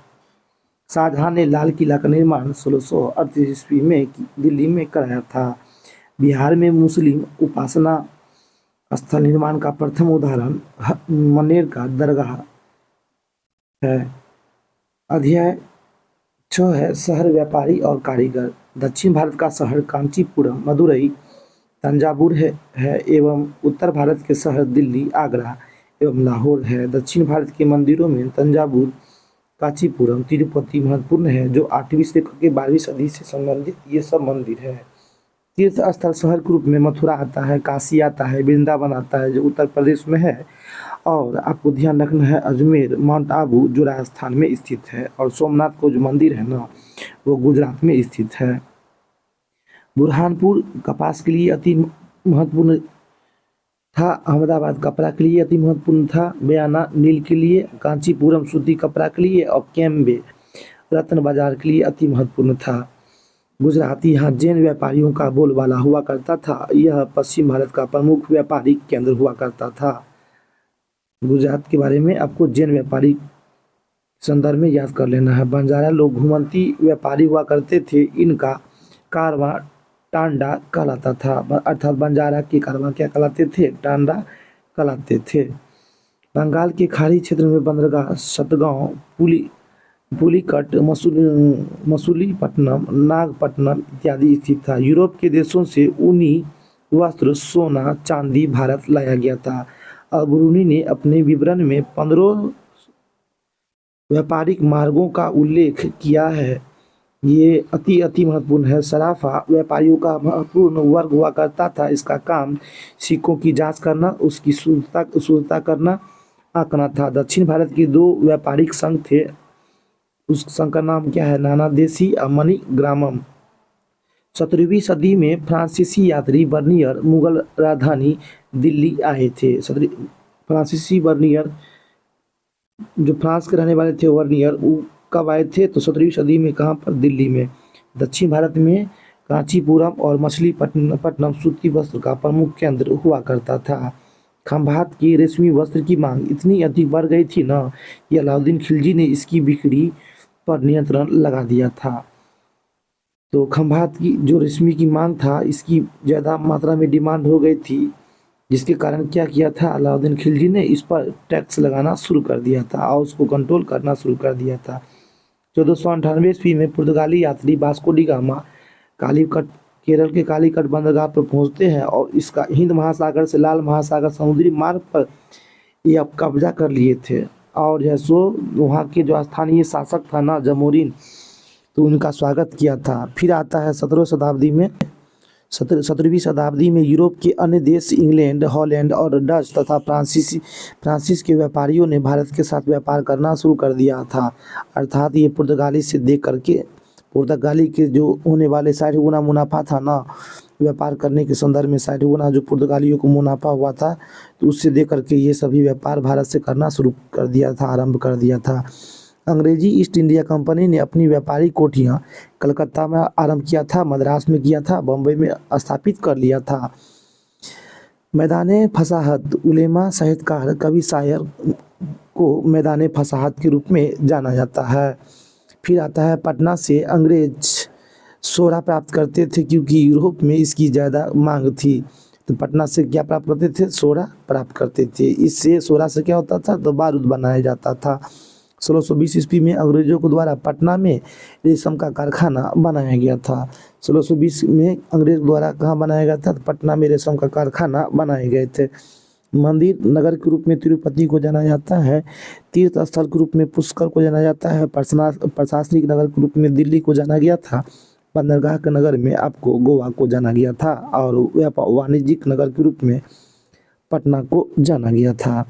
शाहजहां ने लाल किला का निर्माण 1638 ईस्वी में दिल्ली में कराया था। बिहार में मुस्लिम उपासना स्थल निर्माण का प्रथम उदाहरण मनेर का दरगाह है। अध्याय 6 है शहर, व्यापारी और कारीगर। दक्षिण भारत का शहर कांचीपुरम, मदुरई, तंजावुर है एवं उत्तर भारत के शहर दिल्ली, आगरा एवं लाहौर है। दक्षिण भारत के मंदिरों में तंजावुर, कांचीपुरम, तिरुपति महत्वपूर्ण है, जो 8वीं से 12वीं सदी से संबंधित ये सब मंदिर है। तीर्थ स्थल शहर के रूप में मथुरा आता है, काशी आता है, वृंदावन आता है जो उत्तर प्रदेश में है। और आपको ध्यान रखना है अजमेर, माउंट आबू जो राजस्थान में स्थित है। और सोमनाथ को जो मंदिर है ना, वो गुजरात में स्थित है। बुरहानपुर कपास के लिए अति महत्वपूर्ण था। अहमदाबाद कपड़ा के लिए अति महत्वपूर्ण था। बयाना नील के लिए, कांचीपुरम सूती कपड़ा के लिए और कैम्बे रत्न बाजार के लिए अति महत्वपूर्ण था। गुजरात यहाँ जैन व्यापारियों का बोलबाला हुआ करता था। यह पश्चिम भारत का प्रमुख व्यापारिक केंद्र हुआ करता था। गुजरात के बारे में आपको जैन व्यापारी संदर्भ में याद कर लेना है। बंजारा लोग घुमंती व्यापारी हुआ करते थे। इनका कारवां टांडा कहलाता था, अर्थात बंजारा के कारवां क्या कहलाते थे? टांडा कहलाते थे। बंगाल के खाड़ी क्षेत्र में बंदरगाह सतगांव, पुलिकट, मसूलीपट्टनम, नागपट्टनम इत्यादि स्थित था। यूरोप के देशों से ऊनी वस्त्र, सोना, चांदी भारत लाया गया था। अल-बरूनी ने अपने विवरण में 15 व्यापारिक मार्गों का उल्लेख किया है। ये अति महत्वपूर्ण है। सराफा व्यापारियों का महत्वपूर्ण वर्ग हुआ करता था। इसका काम सिक्कों की जांच करना, उसकी शुद्धता करना, आंकना था। दक्षिण भारत के 2 व्यापारिक संघ थे। उस संघ का नाम क्या है? नानादेशी और मणिग्रामम। 17वीं सदी में फ्रांसीसी यात्री बर्नियर मुगल राजधानी दिल्ली आए थे। फ्रांसीसी बर्नियर जो फ्रांस के रहने वाले थे, वर्नियर, वो कब आए थे? तो 17वीं सदी में। कहाँ पर? दिल्ली में। दक्षिण भारत में कांचीपुरम और मछलीपट्टनम सूती वस्त्र का प्रमुख केंद्र हुआ करता था। खंभात की रेशमी वस्त्र की मांग इतनी अधिक बढ़ गई थी ना कि अलाउद्दीन खिलजी ने इसकी बिक्री पर नियंत्रण लगा दिया था। तो खंभात की जो रेशमी की मांग था, इसकी ज़्यादा मात्रा में डिमांड हो गई थी, जिसके कारण क्या किया था? अलाउद्दीन खिलजी ने इस पर टैक्स लगाना शुरू कर दिया था और उसको कंट्रोल करना शुरू कर दिया था। 1498 ईस्वी में पुर्तगाली यात्री Vasco D gamma Calicut, Kerala के कालीकट बंदरगाह पर पहुंचते हैं और इसका हिंद महासागर से लाल महासागर समुद्री मार्ग पर यह कब्जा कर लिए थे। और जो सो वहाँ के जो स्थानीय शासक था ना, जमोरिन, तो उनका स्वागत किया था। फिर आता है 17वीं शताब्दी में यूरोप के अन्य देश, इंग्लैंड, हॉलैंड और डच तथा फ्रांसीस के व्यापारियों ने भारत के साथ व्यापार करना शुरू कर दिया था। अर्थात ये पुर्तगाली से देख करके, पुर्तगाली के जो होने वाले 60 गुना मुनाफा था ना व्यापार करने के संदर्भ में, 60 गुना जो पुर्तगालियों को मुनाफा हुआ था, तो उससे देख करके ये सभी व्यापार भारत से करना शुरू कर दिया था, आरंभ कर दिया था। अंग्रेजी ईस्ट इंडिया कंपनी ने अपनी व्यापारिक कोठियाँ कलकत्ता में आरंभ किया था, मद्रास में किया था, बम्बई में स्थापित कर लिया था। मैदान फसाहत, उलेमा, साहित्यकार, कवि, शायर को मैदान फसाहत के रूप में जाना जाता है। फिर आता है पटना से अंग्रेज सोरा प्राप्त करते थे, क्योंकि यूरोप में इसकी ज़्यादा मांग थी। तो पटना से क्या प्राप्त करते थे? सोरा प्राप्त करते थे। इससे सोरा से क्या होता था? तो बारूद बनाया जाता था। 1620 ईस्वी में अंग्रेजों के द्वारा पटना में रेशम का कारखाना बनाया गया था। 1620 में अंग्रेज द्वारा कहाँ बनाया गया था? तो पटना में रेशम का कारखाना बनाए गए थे। मंदिर नगर के रूप में तिरुपति को जाना जाता है। तीर्थ स्थल के रूप में पुष्कर को जाना जाता है। प्रशासनिक नगर के रूप में दिल्ली को जाना गया था। बंदरगाह के नगर में आपको गोवा को जाना गया था और वाणिज्यिक नगर के रूप में पटना को जाना गया था।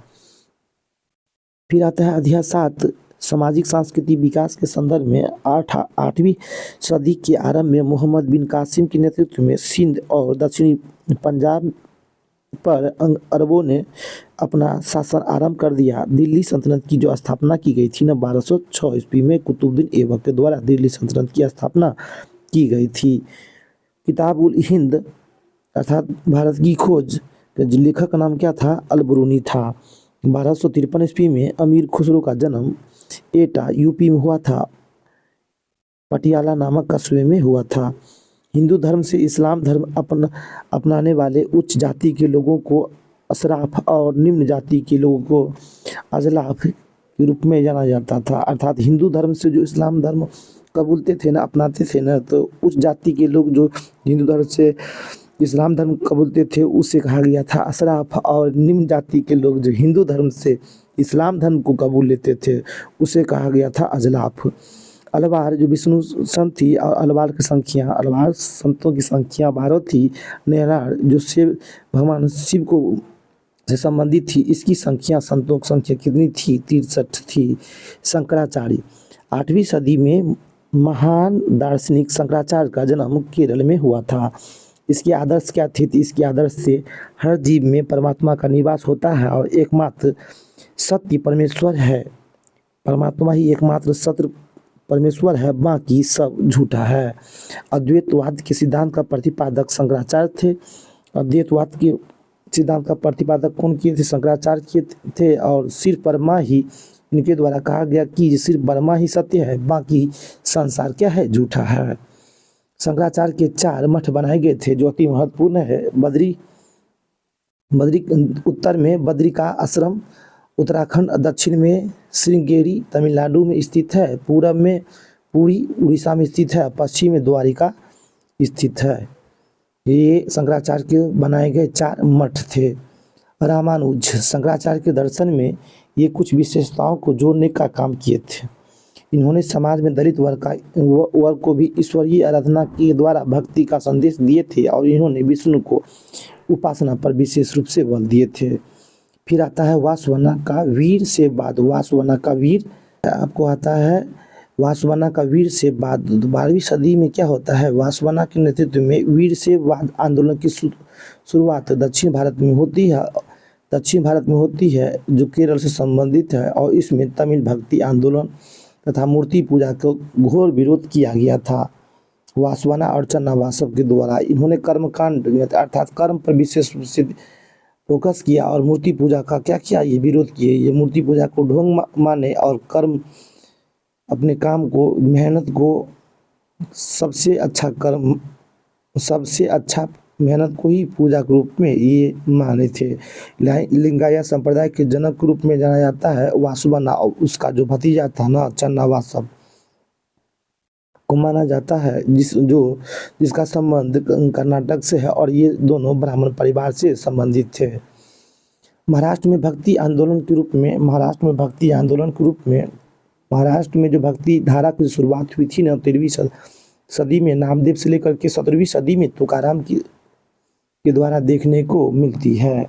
फिर आता है अध्याय 7, सामाजिक सांस्कृतिक विकास के संदर्भ में। 8वीं सदी के आरंभ में मोहम्मद बिन कासिम के नेतृत्व में सिंध और दक्षिणी पंजाब पर अरबों ने अपना शासन आरंभ कर दिया। दिल्ली सल्तनत की जो स्थापना की गई थी ना 1206 ईस्वी में, कुतुबुद्दीन ऐबक के द्वारा दिल्ली सल्तनत की स्थापना की गई थी। किताब उल हिंद अर्थात भारत की खोज के लेखक का नाम क्या था? अल-बरूनी था। 1253 ईस्वी में अमीर खुसरो का जन्म एटा यूपी में हुआ था, पटियाला नामक कस्बे में हुआ था। हिंदू धर्म से इस्लाम धर्म अपनाने वाले उच्च जाति के लोगों को अशराफ और निम्न जाति के लोगों को अजलाफ के रूप में जाना जाता था। अर्थात हिंदू धर्म से जो इस्लाम धर्म कबूलते थे ना, अपनाते थे ना, तो उच्च जाति के लोग जो हिंदू धर्म से इस्लाम धर्म कबूलते थे उसे कहा गया था अशराफ, और निम्न जाति के लोग जो हिंदू धर्म से इस्लाम धर्म को कबूल लेते थे उसे कहा गया था अजलाफ। अलवार जो विष्णु संत थी और अलवार संतों की संख्या 12 थी। नेहरार जो शिव भगवान शिव को से संबंधित थी, इसकी संतों की संख्या कितनी थी? 63 थी। शंकराचार्य 8वीं सदी में महान दार्शनिक शंकराचार्य का जन्म केरल में हुआ था। इसके आदर्श क्या थे? तो इसके आदर्श से हर जीव में परमात्मा का निवास होता है और एकमात्र सत्य परमेश्वर है। परमात्मा ही एकमात्र सत्य परमेश्वर है, बाकी सब झूठा है। अद्वैतवाद के सिद्धांत का प्रतिपादक शंकराचार्य थे। अद्वैतवाद के सिद्धांत का प्रतिपादक कौन किए थे? शंकराचार्य किए थे। और सिर्फ ब्रह्मा ही, इनके द्वारा कहा गया कि सिर्फ ब्रह्मा ही सत्य है, बाकी संसार क्या है? झूठा है। शंकराचार्य के 4 मठ बनाए गए थे जो अति महत्वपूर्ण है। बद्री उत्तर में बद्री का आश्रम उत्तराखंड, दक्षिण में श्रृंगेरी तमिलनाडु में स्थित है, पूरब में पुरी उड़ीसा में स्थित है, पश्चिम में द्वारिका स्थित है। ये शंकराचार्य के बनाए गए 4 मठ थे। रामानुज शंकराचार्य के दर्शन में ये कुछ विशेषताओं को जोड़ने का काम किए थे। इन्होंने समाज में दलित वर्ग को भी ईश्वरीय आराधना के द्वारा भक्ति का संदेश दिए थे और इन्होंने विष्णु को उपासना पर विशेष रूप से बल दिए थे। फिर आता है वासवना का वीर से बाद। वासवना का वीर आपको आता है, वासवना का वीर से बाद 12वीं सदी में क्या होता है? वासवना के नेतृत्व में वीर से वाद आंदोलन की शुरुआत दक्षिण भारत में होती है, जो केरल से संबंधित है और इसमें तमिल भक्ति आंदोलन तथा मूर्ति पूजा का घोर विरोध किया गया था। वासवना और चन्नावासव के द्वारा इन्होंने कर्मकांड अर्थात कर्म पर विशेष रूप से फोकस किया और मूर्ति पूजा का क्या किया? ये विरोध किए। ये मूर्ति पूजा को ढोंग माने और कर्म, अपने काम को, मेहनत को सबसे अच्छा मेहनत को ही पूजा के रूप में ये माने थे। लिंगायत संप्रदाय के जनक के रूप में जाना जाता है वासवना, और उसका जो भतीजा था ना चन्नावासव को माना जाता है, जिसका संबंध कर्नाटक से है और ये दोनों ब्राह्मण परिवार से संबंधित थे। महाराष्ट्र में जो भक्ति धारा की शुरुआत हुई थी ना 13वीं सदी में नामदेव से लेकर के 17वीं सदी में तुकाराम के द्वारा देखने को मिलती है।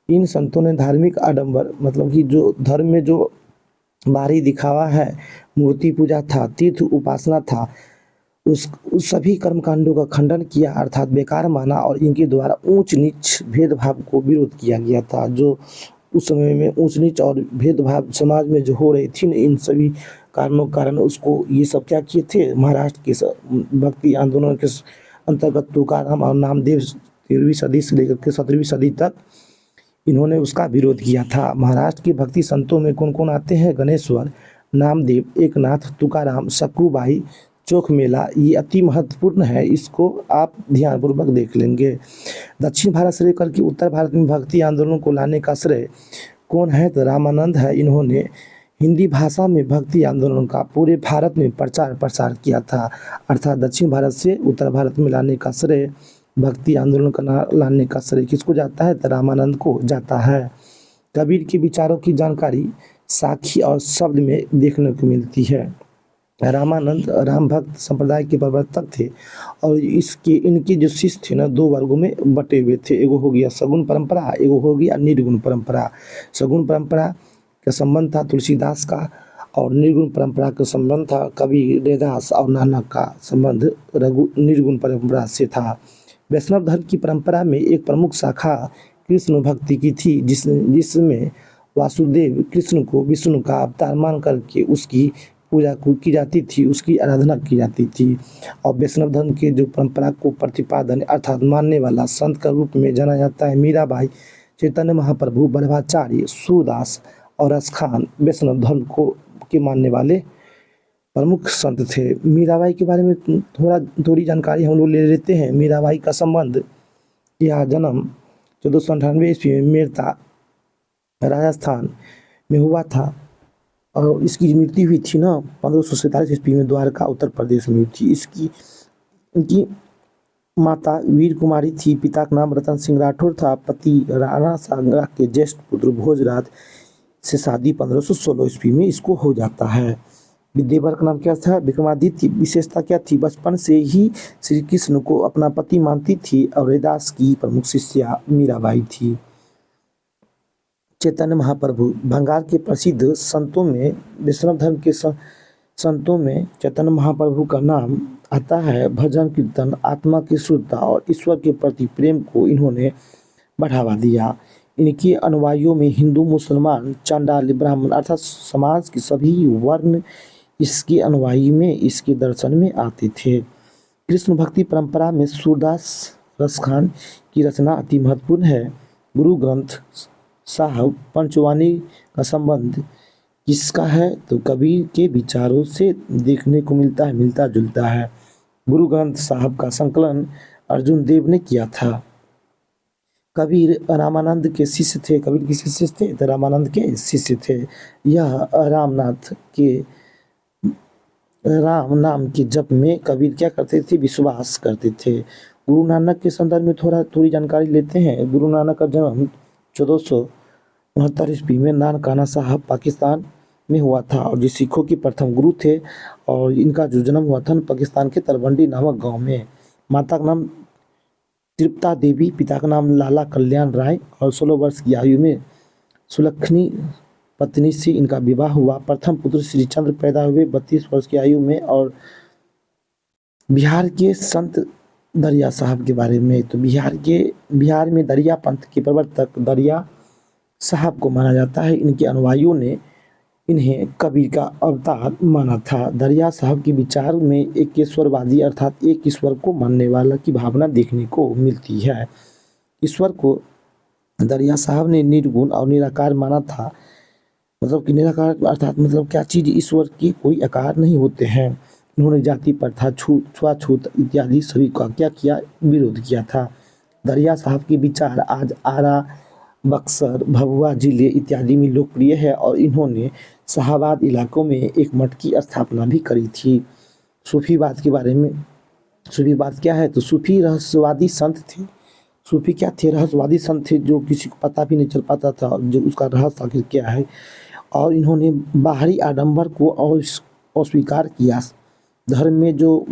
इन संतों ने धार्मिक आडंबर, मतलब कि जो धर्म में जो बाहरी दिखावा है, मूर्ति पूजा था, तीर्थ उपासना था, उस सभी कर्मकांडों का खंडन किया अर्थात बेकार माना और इनके द्वारा ऊंच नीच भेदभाव को विरोध किया गया था। जो उस समय में ऊंच नीच और भेदभाव समाज में जो हो रही थी, इन सभी कारणों के कारण उसको ये सब क्या किए थे? महाराष्ट्र के भक्ति आंदोलन के अंतर्गत तुकाराम और नामदेव 13वीं सदी से लेकर के 17वीं सदी तक इन्होंने उसका विरोध किया था। महाराष्ट्र के भक्ति संतों में कौन कौन आते हैं? गणेश्वर, नामदेव, एकनाथ, तुकाराम, सकुबाई, चोखमेला। ये अति महत्वपूर्ण है, इसको आप ध्यानपूर्वक देख लेंगे। दक्षिण भारत से लेकर के उत्तर भारत में भक्ति आंदोलन को लाने का श्रेय कौन है? तो रामानंद है। इन्होंने हिंदी भाषा में भक्ति आंदोलन का पूरे भारत में प्रचार प्रसार किया था, अर्थात दक्षिण भारत से उत्तर भारत में लाने का श्रेय, भक्ति आंदोलन का लाने का श्रेय किसको जाता है? तो रामानंद को जाता है। कबीर के विचारों की जानकारी साखी और शब्द में देखने को मिलती है। रामानंद राम भक्त संप्रदाय के प्रवर्तक थे और इनके जो शिष्य थे ना 2 वर्गों में बटे हुए थे। एगो हो गया सगुण परंपरा, एगो हो गया निर्गुण परंपरा। सगुण परंपरा का संबंध था तुलसीदास का और निर्गुण परंपरा का संबंध था कबीरदास और नानक का संबंध निर्गुण परंपरा से था। वैष्णव धर्म की परंपरा में एक प्रमुख शाखा कृष्ण भक्ति की थी, जिसमें वासुदेव कृष्ण को विष्णु का अवतार मान करके उसकी पूजा की जाती थी, उसकी आराधना की जाती थी। और वैष्णव धर्म के जो परंपरा को प्रतिपादन अर्थात मानने वाला संत का रूप में जाना जाता है मीराबाई, चैतन्य महाप्रभु, वल्लभाचार्य, सूरदास और रसखान वैष्णव धर्म के मानने वाले प्रमुख संत थे। मीराबाई के बारे में थोड़ी जानकारी हम लोग ले लेते हैं। मीराबाई का संबंध या जन्म 1498 ईस्वी में मेरता राजस्थान में हुआ था और इसकी मृत्यु हुई थी ना 1547 ईस्वी में द्वारका उत्तर प्रदेश में हुई थी। इनकी माता वीर कुमारी थी, पिता का नाम रतन सिंह राठौर था, पति राणा सांगा के ज्येष्ठ पुत्र भोजराज से शादी 1516 ईस्वी में इसको हो जाता है। विद्याधर का नाम क्या था? विक्रमादित्य। विशेषता क्या थी? बचपन से ही श्री कृष्ण को अपना पति मानती थी और रैदास की प्रमुख शिष्या मीराबाई थी। चैतन्य महाप्रभु बंगाल के प्रसिद्ध संतों में वैष्णव धर्म के संतों में चैतन्य महाप्रभु का नाम आता है। भजन कीर्तन, आत्मा की शुद्धता और ईश्वर के प्रति प्रेम को इन्होंने बढ़ावा दिया। इनके अनुयायियों में हिंदू, मुसलमान, चांडाल, ब्राह्मण अर्थात समाज के सभी वर्ण इसके अनुयायी में, इसके दर्शन में आते थे। कृष्ण भक्ति परंपरा में सूरदास रसखान की रचना अति महत्वपूर्ण है। गुरु ग्रंथ साहब पंचवानी का संबंध किसका है? तो कबीर के विचारों से देखने को मिलता है, मिलता जुलता है। गुरु ग्रंथ साहब का संकलन अर्जुन देव ने किया था। कबीर रामानंद के शिष्य थे। कबीर के शिष्य थे तो रामानंद के शिष्य थे। यह रामनाथ के राम नाम के जप में कबीर क्या करते थे? विश्वास करते थे। गुरु नानक के संदर्भ में थोड़ी जानकारी लेते हैं। गुरु नानक का जन्म 1469 ईस्वी में नानकाना साहब पाकिस्तान में हुआ था और जो सिखों के प्रथम गुरु थे। और इनका जो जन्म हुआ था पाकिस्तान के तलवंडी नामक गांव में। माता का नाम तृप्ता देवी, पिता का नाम लाला कल्याण राय और 16 वर्ष की आयु में सुलक्षणी पत्नी से इनका विवाह हुआ। प्रथम पुत्र श्री चंद्र पैदा हुए 32 वर्ष की आयु में। और बिहार के संत दरिया साहब के बारे में, तो बिहार में दरिया पंथ के प्रवर्तक दरिया साहब को माना जाता है। इनके अनुयायियों ने इन्हें कबीर का अवतार माना था। दरिया साहब के विचार में एकेश्वरवादी अर्थात एक ईश्वर को मानने वाला की भावना देखने को मिलती है। ईश्वर को दरिया साहब ने निर्गुण और निराकार माना था। मतलब कि निराकार अर्थात मतलब क्या चीज़? ईश्वर के कोई आकार नहीं होते हैं। इन्होंने जाति प्रथा, छुआछूत इत्यादि सभी का क्या किया? विरोध किया था। दरिया साहब के विचार आज आरा, बक्सर, भभुआ जिले इत्यादि में लोकप्रिय है और इन्होंने शाहाबाद इलाकों में एक मठ की स्थापना भी करी थी। सूफीवाद के बारे में, सूफीवाद क्या है? तो सूफी रहस्यवादी संत थे। सूफी क्या थे? रहस्यवादी संत थे जो किसी को पता भी नहीं चल पाता था जो उसका रहस्य आखिर क्या है। और इन्होंने बाहरी आडंबर को अस्वीकार किया। धर्म में जो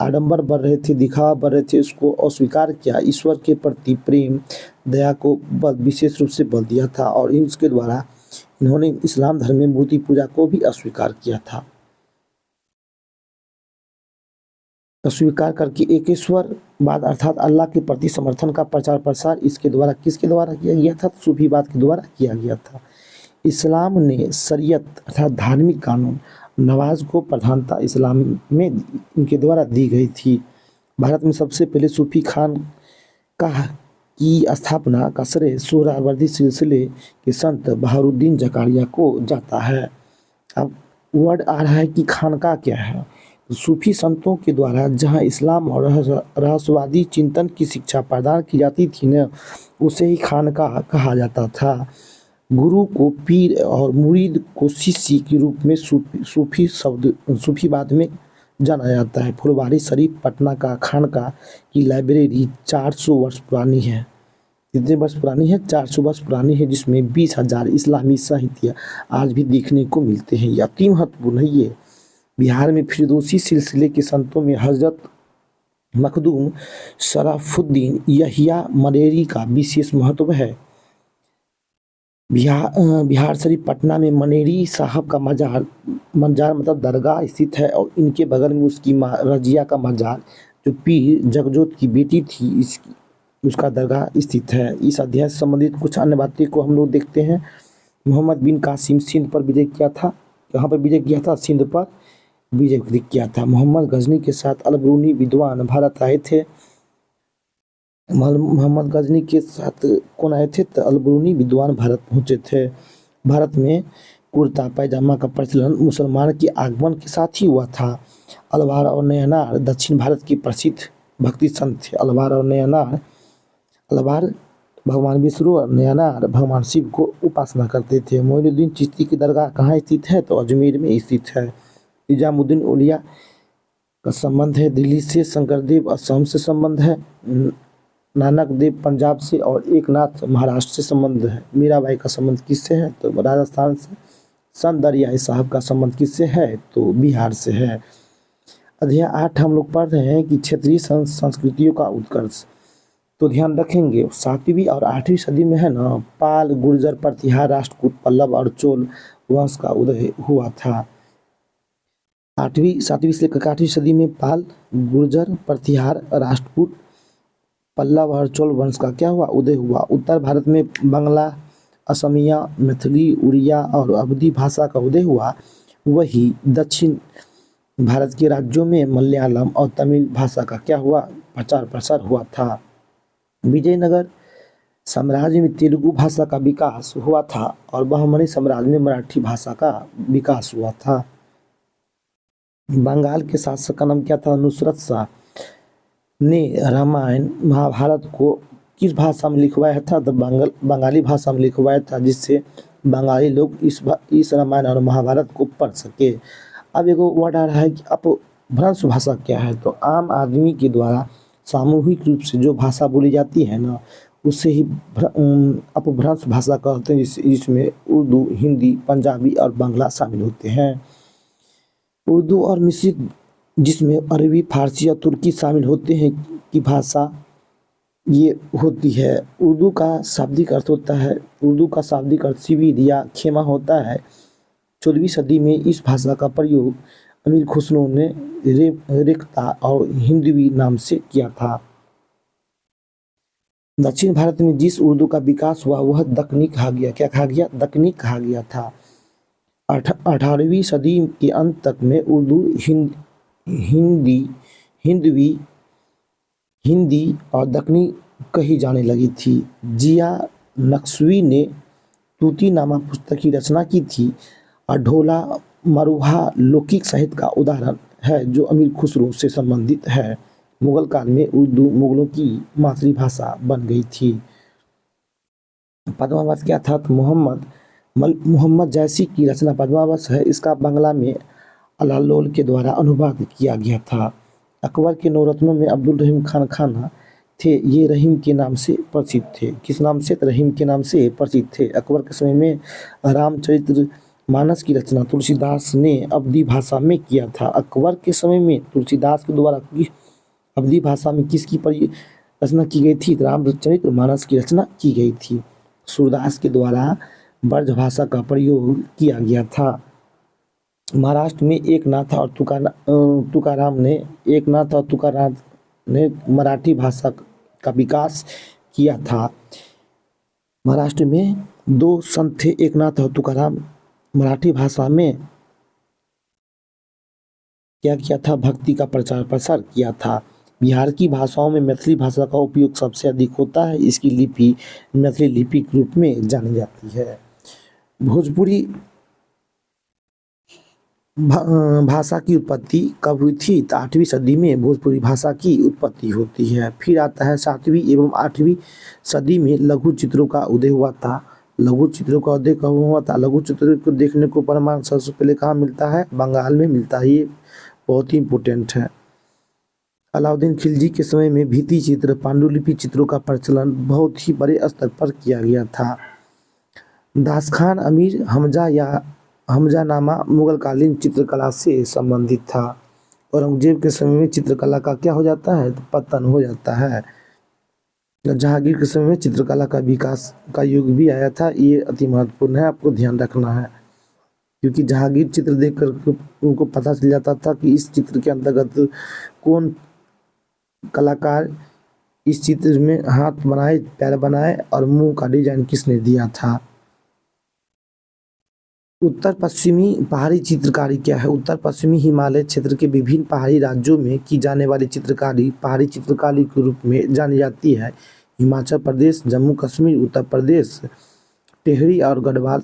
आडंबर बढ़ रहे थे, दिखावा बढ़ रहे थे, उसको अस्वीकार किया। ईश्वर के प्रति प्रेम, दया को विशेष रूप से बल दिया था। और इसके द्वारा इन्होंने इस्लाम धर्म में मूर्ति पूजा को भी अस्वीकार किया था। अस्वीकार करके एकेश्वरवाद अर्थात अल्लाह के प्रति समर्थन का प्रचार प्रसार इसके द्वारा किसके द्वारा किया गया था? सूफीवाद के द्वारा किया गया था। इस्लाम ने शरीयत अर्थात धार्मिक कानून, नमाज को प्रधानता इस्लाम में इनके द्वारा दी गई थी। भारत में सबसे पहले सूफी खान की स्थापना का श्रेय सोहरावर्दी सिलसिले के संत बहारुद्दीन जकारिया को जाता है। अब वर्ड आ रहा है कि खानका क्या है? सूफी संतों के द्वारा जहाँ इस्लाम और रहस्यवादी चिंतन की शिक्षा प्रदान की जाती थी न, उसे ही खानका कहा जाता था। गुरु को पीर और मुरीद को शिष्य के रूप में सूफीवाद में जाना जाता है। फुलवारी शरीफ पटना का खानका की लाइब्रेरी 400 वर्ष पुरानी है। कितने वर्ष पुरानी है? 400 वर्ष पुरानी है, जिसमें 20,000 इस्लामी साहित्य आज भी देखने को मिलते हैं। यह अति महत्वपूर्ण है। ये बिहार में फिरदौसी सिलसिले के संतों में हजरत मखदूम शराफुद्दीन यहिया मनेरी का विशेष महत्व है। बिहार शरीफ पटना में मनेरी साहब का मजार मतलब दरगाह स्थित है और इनके बगल में उसकी माँ रजिया का मजार जो पीर जगजोत की बेटी थी उसका दरगाह स्थित है। इस अध्याय से संबंधित कुछ अन्य बातें को हम लोग देखते हैं। मोहम्मद बिन कासिम सिंध पर विजय किया था। कहाँ पर विजय किया था? सिंध पर विजय किया था। मोहम्मद गजनी के साथ अलबरूनी विद्वान भारत आए थे। मोहम्मद गजनी के साथ कौन आए थे? तो अलबरूनी विद्वान भारत पहुँचे थे। भारत में कुर्ता पैजामा का प्रचलन मुसलमान के आगमन के साथ ही हुआ था। अलवार और नयनार दक्षिण भारत के प्रसिद्ध भक्ति संत थे। अलवार और नयनार, अलवार भगवान विष्णु और नयनार भगवान शिव को उपासना करते थे। मोइनुद्दीन चिश्ती की दरगाह कहाँ स्थित है? तो अजमेर में स्थित है। निजामुद्दीन औलिया का संबंध है दिल्ली से। शंकरदेव असम से संबंध है। नानक देव पंजाब से और एकनाथ महाराष्ट्र से संबंध है। मीराबाई का संबंध किससे है? तो राजस्थान से। संत दरिया साहब का संबंध किससे है? तो बिहार से है। अध्याय 8 हम लोग पढ़ रहे हैं कि क्षेत्रीय संस्कृतियों का उत्कर्ष। तो ध्यान रखेंगे 7वीं और 8वीं सदी में है ना, पाल, गुर्जर, प्रतिहार, राष्ट्रकूट, पल्लव और चोल वंश का उदय हुआ था। आठवीं सातवीं से लेकर आठवीं सदी में पाल, गुर्जर, प्रतिहार, राष्ट्रकूट, पल्लव और चोल वंश का क्या हुआ, उदय हुआ। उत्तर भारत में बांग्ला, असमिया, मैथिली, उड़िया और अवधी भाषा का उदय हुआ। वही दक्षिण भारत के राज्यों में मलयालम और तमिल भाषा का क्या हुआ, प्रचार प्रसार हुआ था। विजयनगर साम्राज्य में तेलुगु भाषा का विकास हुआ था और बहमनी साम्राज्य में मराठी भाषा का विकास हुआ था। बंगाल के शासक का नाम क्या था, नुसरत शाह ने रामायण महाभारत को किस भाषा में लिखवाया था, तो बंगाली भाषा में लिखवाया था, जिससे बंगाली लोग इस रामायण और महाभारत को पढ़ सके। अब एगो वर्ड आ रहा है कि अपभ्रंश भाषा क्या है, तो आम आदमी के द्वारा सामूहिक रूप से जो भाषा बोली जाती है ना, उससे ही अपभ्रंश भाषा कहते हैं, जिसमें उर्दू, हिंदी, पंजाबी और बांग्ला शामिल होते हैं। उर्दू और मिश्रित, जिसमें अरबी, फारसी और तुर्की शामिल होते हैं की भाषा ये होती है। उर्दू का शाब्दिक अर्थ होता है, उर्दू का शाब्दिक अर्थ शिविर या खेमा होता है। 14वीं सदी में इस भाषा का प्रयोग अमीर खुसरो ने रेख्ता और हिंदवी नाम से किया था। दक्षिण भारत में जिस उर्दू का विकास हुआ वह दक्कनी कहा गया। क्या कहा गया, दक्कनी कहा गया था। 18वीं सदी के अंत तक में उर्दू, हिंदवी, हिंदी और दक्कनी कही जाने लगी थी। जिया नक्शवी ने तूतीनामा पुस्तक की रचना की थी और ढोला मरूहा लौकिक साहित्य का उदाहरण है जो अमीर खुसरो से संबंधित है। मुगल काल में उर्दू मुगलों की मातृभाषा बन गई थी। पद्मावत क्या था, तो मोहम्मद जैसी की रचना पद्मावत है। इसका बांग्ला में अलालोल के द्वारा अनुवाद किया गया था। अकबर के नौरत्नों में अब्दुल रहीम खान खाना थे। ये रहीम के नाम से प्रसिद्ध थे। किस नाम से, रहीम के नाम से प्रसिद्ध थे। अकबर के समय में रामचरित्र मानस की रचना तुलसीदास ने अवधी भाषा में किया था। अकबर के समय में तुलसीदास के द्वारा अवधी भाषा में किसकी रचना की गई थी, रामचरित्र मानस की रचना की गई थी। सूरदास के द्वारा ब्रज भाषा का प्रयोग किया गया था। महाराष्ट्र में एकनाथ और तुकाराम ने मराठी भाषा का विकास किया था। महाराष्ट्र में दो संत थे, एकनाथ और तुकाराम। मराठी भाषा में क्या किया था, भक्ति का प्रचार प्रसार किया था। बिहार की भाषाओं में मैथिली भाषा का उपयोग सबसे अधिक होता है। इसकी लिपि मैथिली लिपि के रूप में जानी जाती है। भोजपुरी भाषा की उत्पत्ति कब हुई थी, तो 8वीं सदी में भोजपुरी भाषा की उत्पत्ति होती है। फिर आता है 7वीं एवं 8वीं सदी में लघु चित्रों का उदय हुआ था। लघु चित्रों का उदय कब हुआ था, लघु चित्रों को देखने को प्रमाण सबसे पहले कहाँ मिलता है, बंगाल में मिलता है। ये बहुत ही इम्पोर्टेंट है। अलाउद्दीन खिलजी के समय में भित्ति चित्र, पांडुलिपि चित्रों का प्रचलन बहुत ही बड़े स्तर पर किया गया था। दासखान अमीर हमजानामा मुगलकालीन चित्रकला से संबंधित था। औरंगजेब के समय में चित्रकला का क्या हो जाता है, तो पतन हो जाता है। जहांगीर के समय में चित्रकला का विकास का युग भी आया था। ये अति महत्वपूर्ण है, आपको ध्यान रखना है, क्योंकि जहांगीर चित्र देखकर उनको पता चल जाता था कि इस चित्र के अंतर्गत कौन कलाकार इस चित्र में हाथ बनाए, पैर बनाए और मुंह का डिजाइन किसने दिया था। उत्तर पश्चिमी पहाड़ी चित्रकारी क्या है, उत्तर पश्चिमी हिमालय क्षेत्र के विभिन्न पहाड़ी राज्यों में की जाने वाली चित्रकारी पहाड़ी चित्रकारी के रूप में जानी जाती है। हिमाचल प्रदेश, जम्मू कश्मीर, उत्तर प्रदेश, टेहरी और गढ़वाल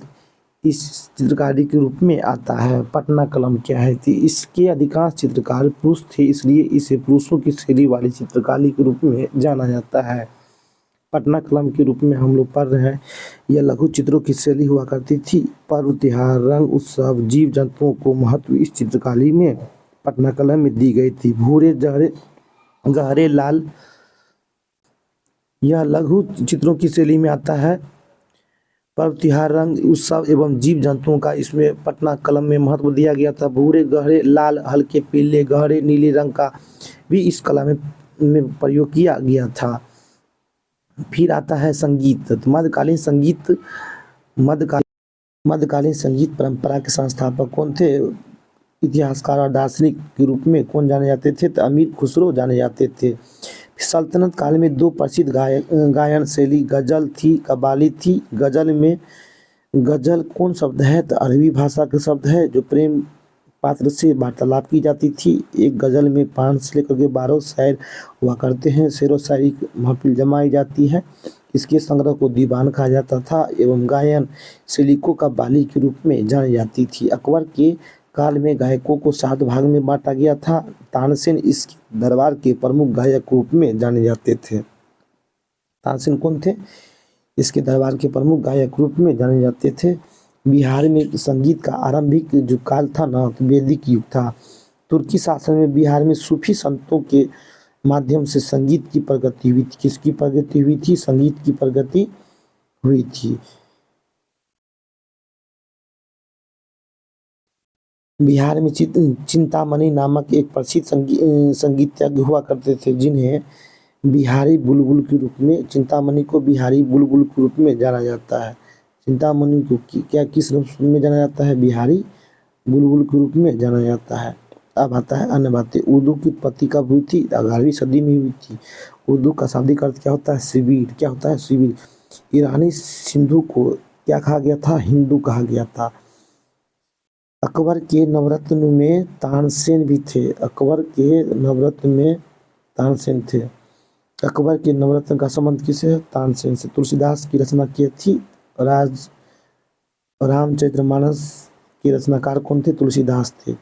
इस चित्रकारी के रूप में आता है। पटना कलम क्या है, थी इसके अधिकांश चित्रकार पुरुष थे, इसलिए इसे पुरुषों की शैली वाली चित्रकारी के रूप में जाना जाता है। पटना कलम के रूप में हम लोग पढ़ रहे हैं। यह लघु चित्रों की शैली हुआ करती थी। पर्व, त्योहार, रंग, उत्सव, जीव जंतुओं को महत्व इस चित्रकारी में पटना कलम में दी गई थी। भूरे, गहरे लाल, यह लघु चित्रों की शैली में आता है। पर्व, त्योहार, रंग, उत्सव एवं जीव जंतुओं का इसमें पटना कलम में महत्व दिया गया था। भूरे, गहरे लाल, हल्के पीले, गहरे नीले रंग का भी इस कला में प्रयोग किया गया था। फिर आता है संगीत। तो मध्यकालीन संगीत परंपरा के संस्थापक कौन थे, इतिहासकार और दार्शनिक के रूप में कौन जाने जाते थे? तो अमीर खुसरो जाने जाते थे। सल्तनत काल में दो प्रसिद्ध गायन शैली गजल थी, कव्वाली थी। गजल कौन शब्द है? तो अरबी भाषा का शब्द है जो प्रेम पात्र से वार्तालाप की जाती थी। एक गजल में 5 से लेकर के 12 शायर हुआ करते हैं। शेर व शायरी की महफिल जमाई जाती है। इसके संग्रह को दीवान कहा जाता था एवं गायन शैली को कव्वाली के रूप में जानी जाती थी। अकबर के काल में गायकों को 7 भाग में बांटा गया था। तानसेन इस दरबार के प्रमुख गायक रूप में जाने जाते थे। तानसेन कौन थे? इसके दरबार के प्रमुख गायक रूप में जाने जाते थे। बिहार में संगीत का आरंभिक जो काल था ना, तो वैदिक युग था। तुर्की शासन में बिहार में सूफी संतों के माध्यम से संगीत की प्रगति हुई थी। किसकी प्रगति हुई थी? संगीत की प्रगति हुई थी। बिहार में चिंतामणि नामक एक प्रसिद्ध संगीतज्ञ हुआ करते थे, जिन्हें बिहारी बुलबुल के रूप में, चिंतामणि को बिहारी बुलबुल के रूप में जाना जाता है। चिंतामणि को क्या किस रूप में जाना जाता है? बिहारी बुलबुल के रूप में जाना जाता है। अब आता है अन्य बातें। उर्दू की उत्पत्ति कब हुई थी? 11वीं सदी में हुई थी। उर्दू का शाब्दिक अर्थ क्या होता है? शिविर। क्या होता है? शिविर। ईरानी सिंधु को क्या कहा गया था? हिंदू कहा गया था। अकबर के नवरत्न में तानसेन भी थे। अकबर के नवरत्न में तानसेन थे। अकबर के नवरत्न का संबंध किससे है? तानसेन से। तुलसीदास की रचना की थी रामचरितमानस के रचनाकार कौन थे? तुलसीदास थे।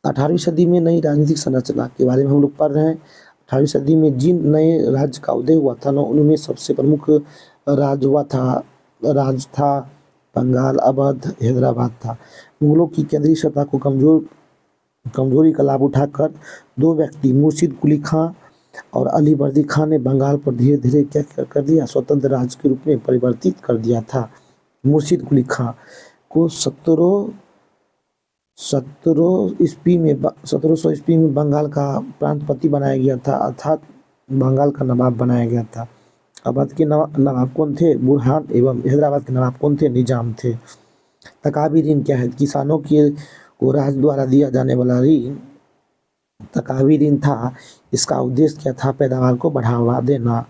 18वीं सदी में नई राजनीतिक संरचना के बारे में हम लोग पढ़ रहे हैं। 18वीं सदी में जिन नए राज्य का उदय हुआ था ना, उनमें सबसे प्रमुख राज था बंगाल, अवध, हैदराबाद था। मुगलों की केंद्रीय सत्ता को कमजोरी का लाभ उठाकर 2 व्यक्ति मुर्शिद कुली खां और अली वर्दी खां ने बंगाल पर धीरे धीरे क्या कर दिया? स्वतंत्र राज्य के रूप में परिवर्तित कर दिया था। मुर्शिद कुली खां को 1700 ईस्वी में बंगाल का प्रांतपति बनाया गया था, अर्थात बंगाल का नवाब बनाया गया था। अवध के नवाब कौन थे? बुरहान एवं हैदराबाद के नवाब कौन थे? निजाम थे। तकावी ऋण क्या है? किसानों को राज द्वारा दिया जाने वाला ऋण तकावी ऋण था। इसका उद्देश्य क्या था? पैदावार को बढ़ावा देना।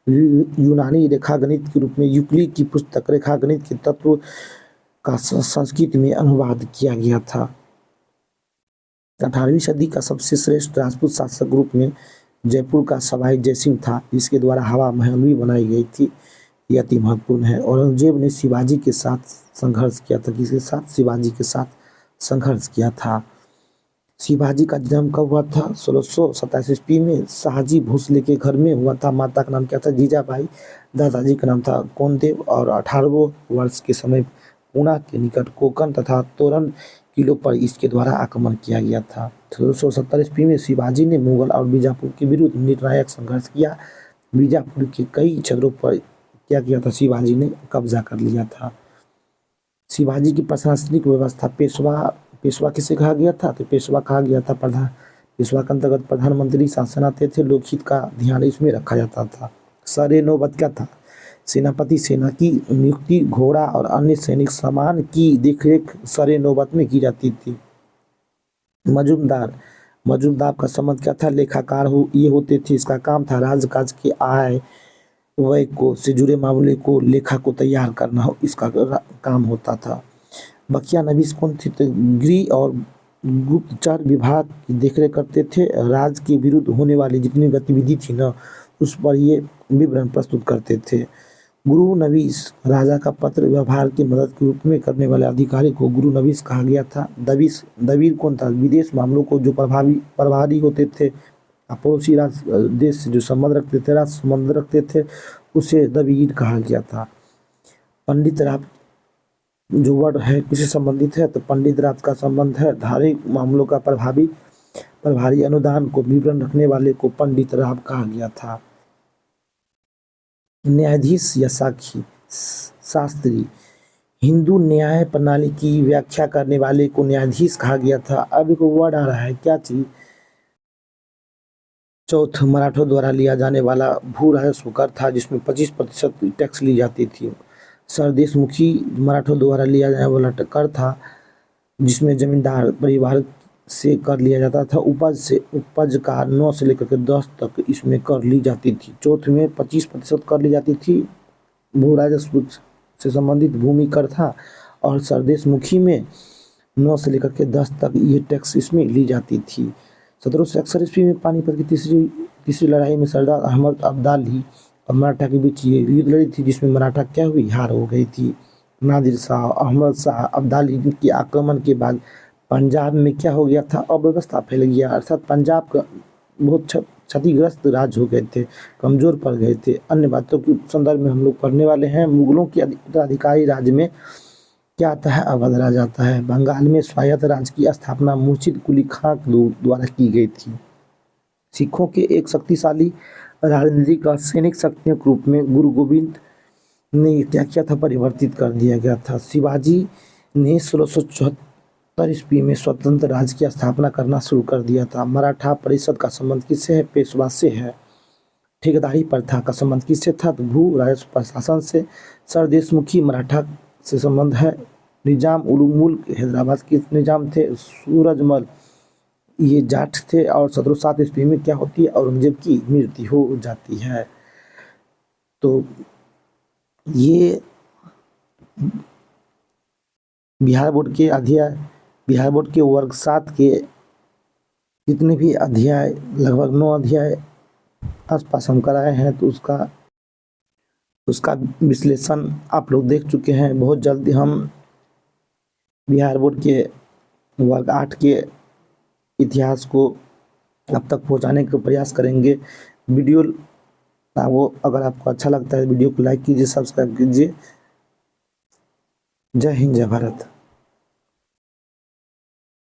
यूनानी रेखागणित के रूप में यूक्लिड की पुस्तक रेखागणित के तत्व का संस्कृत में अनुवाद किया गया था। 18वीं सदी का सबसे श्रेष्ठ राजपूत शासक रूप में जयपुर का सवाई जयसिंह था, जिसके द्वारा हवा महल भी बनाई गई थी। ये अति महत्वपूर्ण है। औरंगजेब ने शिवाजी के साथ संघर्ष किया था। किसके साथ? शिवाजी के साथ संघर्ष किया था। शिवाजी का जन्म कब हुआ था? 1627 ईस्वी में शाहजी भोसले के घर में हुआ था। माता का नाम क्या था? जीजाबाई। दादाजी का नाम था कोनदेव। और 18वें वर्ष के समय पूना के निकट कोकन तथा तोरण किलों पर इसके द्वारा आक्रमण किया गया था। 1670 ईस्वी में शिवाजी ने मुगल और बीजापुर के विरुद्ध निर्णायक संघर्ष किया। बीजापुर के कई क्षेत्रों पर क्या किया था? शिवाजी ने कब्जा कर लिया था। शिवाजी की प्रशासनिक व्यवस्था पेशवा किसे कहा गया था? तो पेशवा कहा गया था पेशवा के अंतर्गत प्रधानमंत्री शासन आते थे। लोकहित का ध्यान इसमें रखा जाता था। सरे नौबत क्या था? सेनापति सेना की नियुक्ति, घोड़ा और अन्य सैनिक सामान की देखरेख सरे नौबत में की जाती थी। मजूमदार का संबंध क्या था? लेखाकार ये होते थे। इसका काम था राजकाज के आय व्यय को से जुड़े मामले को लेखा को तैयार करना हो, इसका काम होता था। बकिया नवीस कौन थे? तो गृह और गुप्तचर विभाग की देखरेख करते थे। राज्य के विरुद्ध होने वाली जितनी गतिविधि थी ना, उस पर ये विवरण प्रस्तुत करते थे। गुरु नवीस राजा का पत्र व्यवहार की मदद के रूप में करने वाले अधिकारी को गुरु नवीस कहा गया था। दबीर कौन था? विदेश मामलों को जो प्रभारी होते थे, पड़ोसी देश से जो संबंध रखते थे, उसे दबीर कहा गया था। पंडित राव जो वर्ड है किससे संबंधित है? तो पंडित राव का संबंध है धार्मिक मामलों का प्रभारी अनुदान को विवरण रखने वाले को पंडित राव कहा गया था। न्यायाधीश या साक्षी शास्त्री हिंदू न्याय प्रणाली की व्याख्या करने वाले को न्यायाधीश कहा गया था। अब एक वर्ड आ रहा है, क्या चीज? चौथ मराठों द्वारा लिया जाने वाला भू राजस्व कर था, जिसमें 25% टैक्स ली जाती थी। सरदेशमुखी मराठों द्वारा लिया जाने वाला कर था, जिसमें जमींदार परिवार से कर लिया जाता था। उपज का 9 से लेकर के 10 तक इसमें कर ली जाती थी। चौथे में 25% कर ली जाती थी। भू राजस्व से संबंधित भूमि कर था। और सरदेशमुखी में 9 से लेकर के 10 तक ये टैक्स इसमें ली जाती थी। 1761 ईस्वी में पानीपत की तीसरी लड़ाई में सरदार अहमद अब्दाली और मराठा के बीच ये युद्ध लड़ी थी, जिसमें मराठा क्या हुई, हार हो गई थी। नादिर शाह, अहमद शाह अब्दाली के आक्रमण के बाद पंजाब में क्या हो गया था, अव्यवस्था फैल गया, अर्थात पंजाब का बहुत क्षतिग्रस्त राज्य हो गए थे, कमज़ोर पड़ गए थे। अन्य बातों के संदर्भ में हम लोग पढ़ने वाले हैं। मुगलों के उत्तराधिकारी राज्य में क्या आता है, अवध राज आता है। बंगाल में स्वायत्त राज्य की स्थापना मुर्शिद कुली खां द्वारा की गई थी। सिखों के एक शक्तिशाली राजनीतिक और सैनिक शक्तियों के रूप में गुरु गोविंद ने क्या किया था, परिवर्तित कर दिया गया था। शिवाजी ने 1674 ईस्वी में स्वतंत्र राज्य की स्थापना करना शुरू कर दिया था। मराठा परिषद का संबंध किससे है, पेशवा से है। ठेकेदारी प्रथा का संबंध किससे था, तो भू राजस्व प्रशासन से। सरदेशमुखी मराठा से संबंध है। निजाम उल मुल्क हैदराबाद के निजाम थे। सूरजमल ये जाट थे। और 1707 ईस्वी में क्या होती है, औरंगजेब की मृत्यु हो जाती है। तो ये बिहार बोर्ड के वर्ग 7 के जितने भी अध्याय, लगभग 9 अध्याय आसपास हम कराए हैं, तो उसका विश्लेषण आप लोग देख चुके हैं। बहुत जल्दी हम बिहार बोर्ड के वर्ग 8 के इतिहास को अब तक पहुंचाने का प्रयास करेंगे। वीडियो वो अगर आपको अच्छा लगता है वीडियो को लाइक कीजिए, सब्सक्राइब कीजिए। जय हिंद, जय भारत।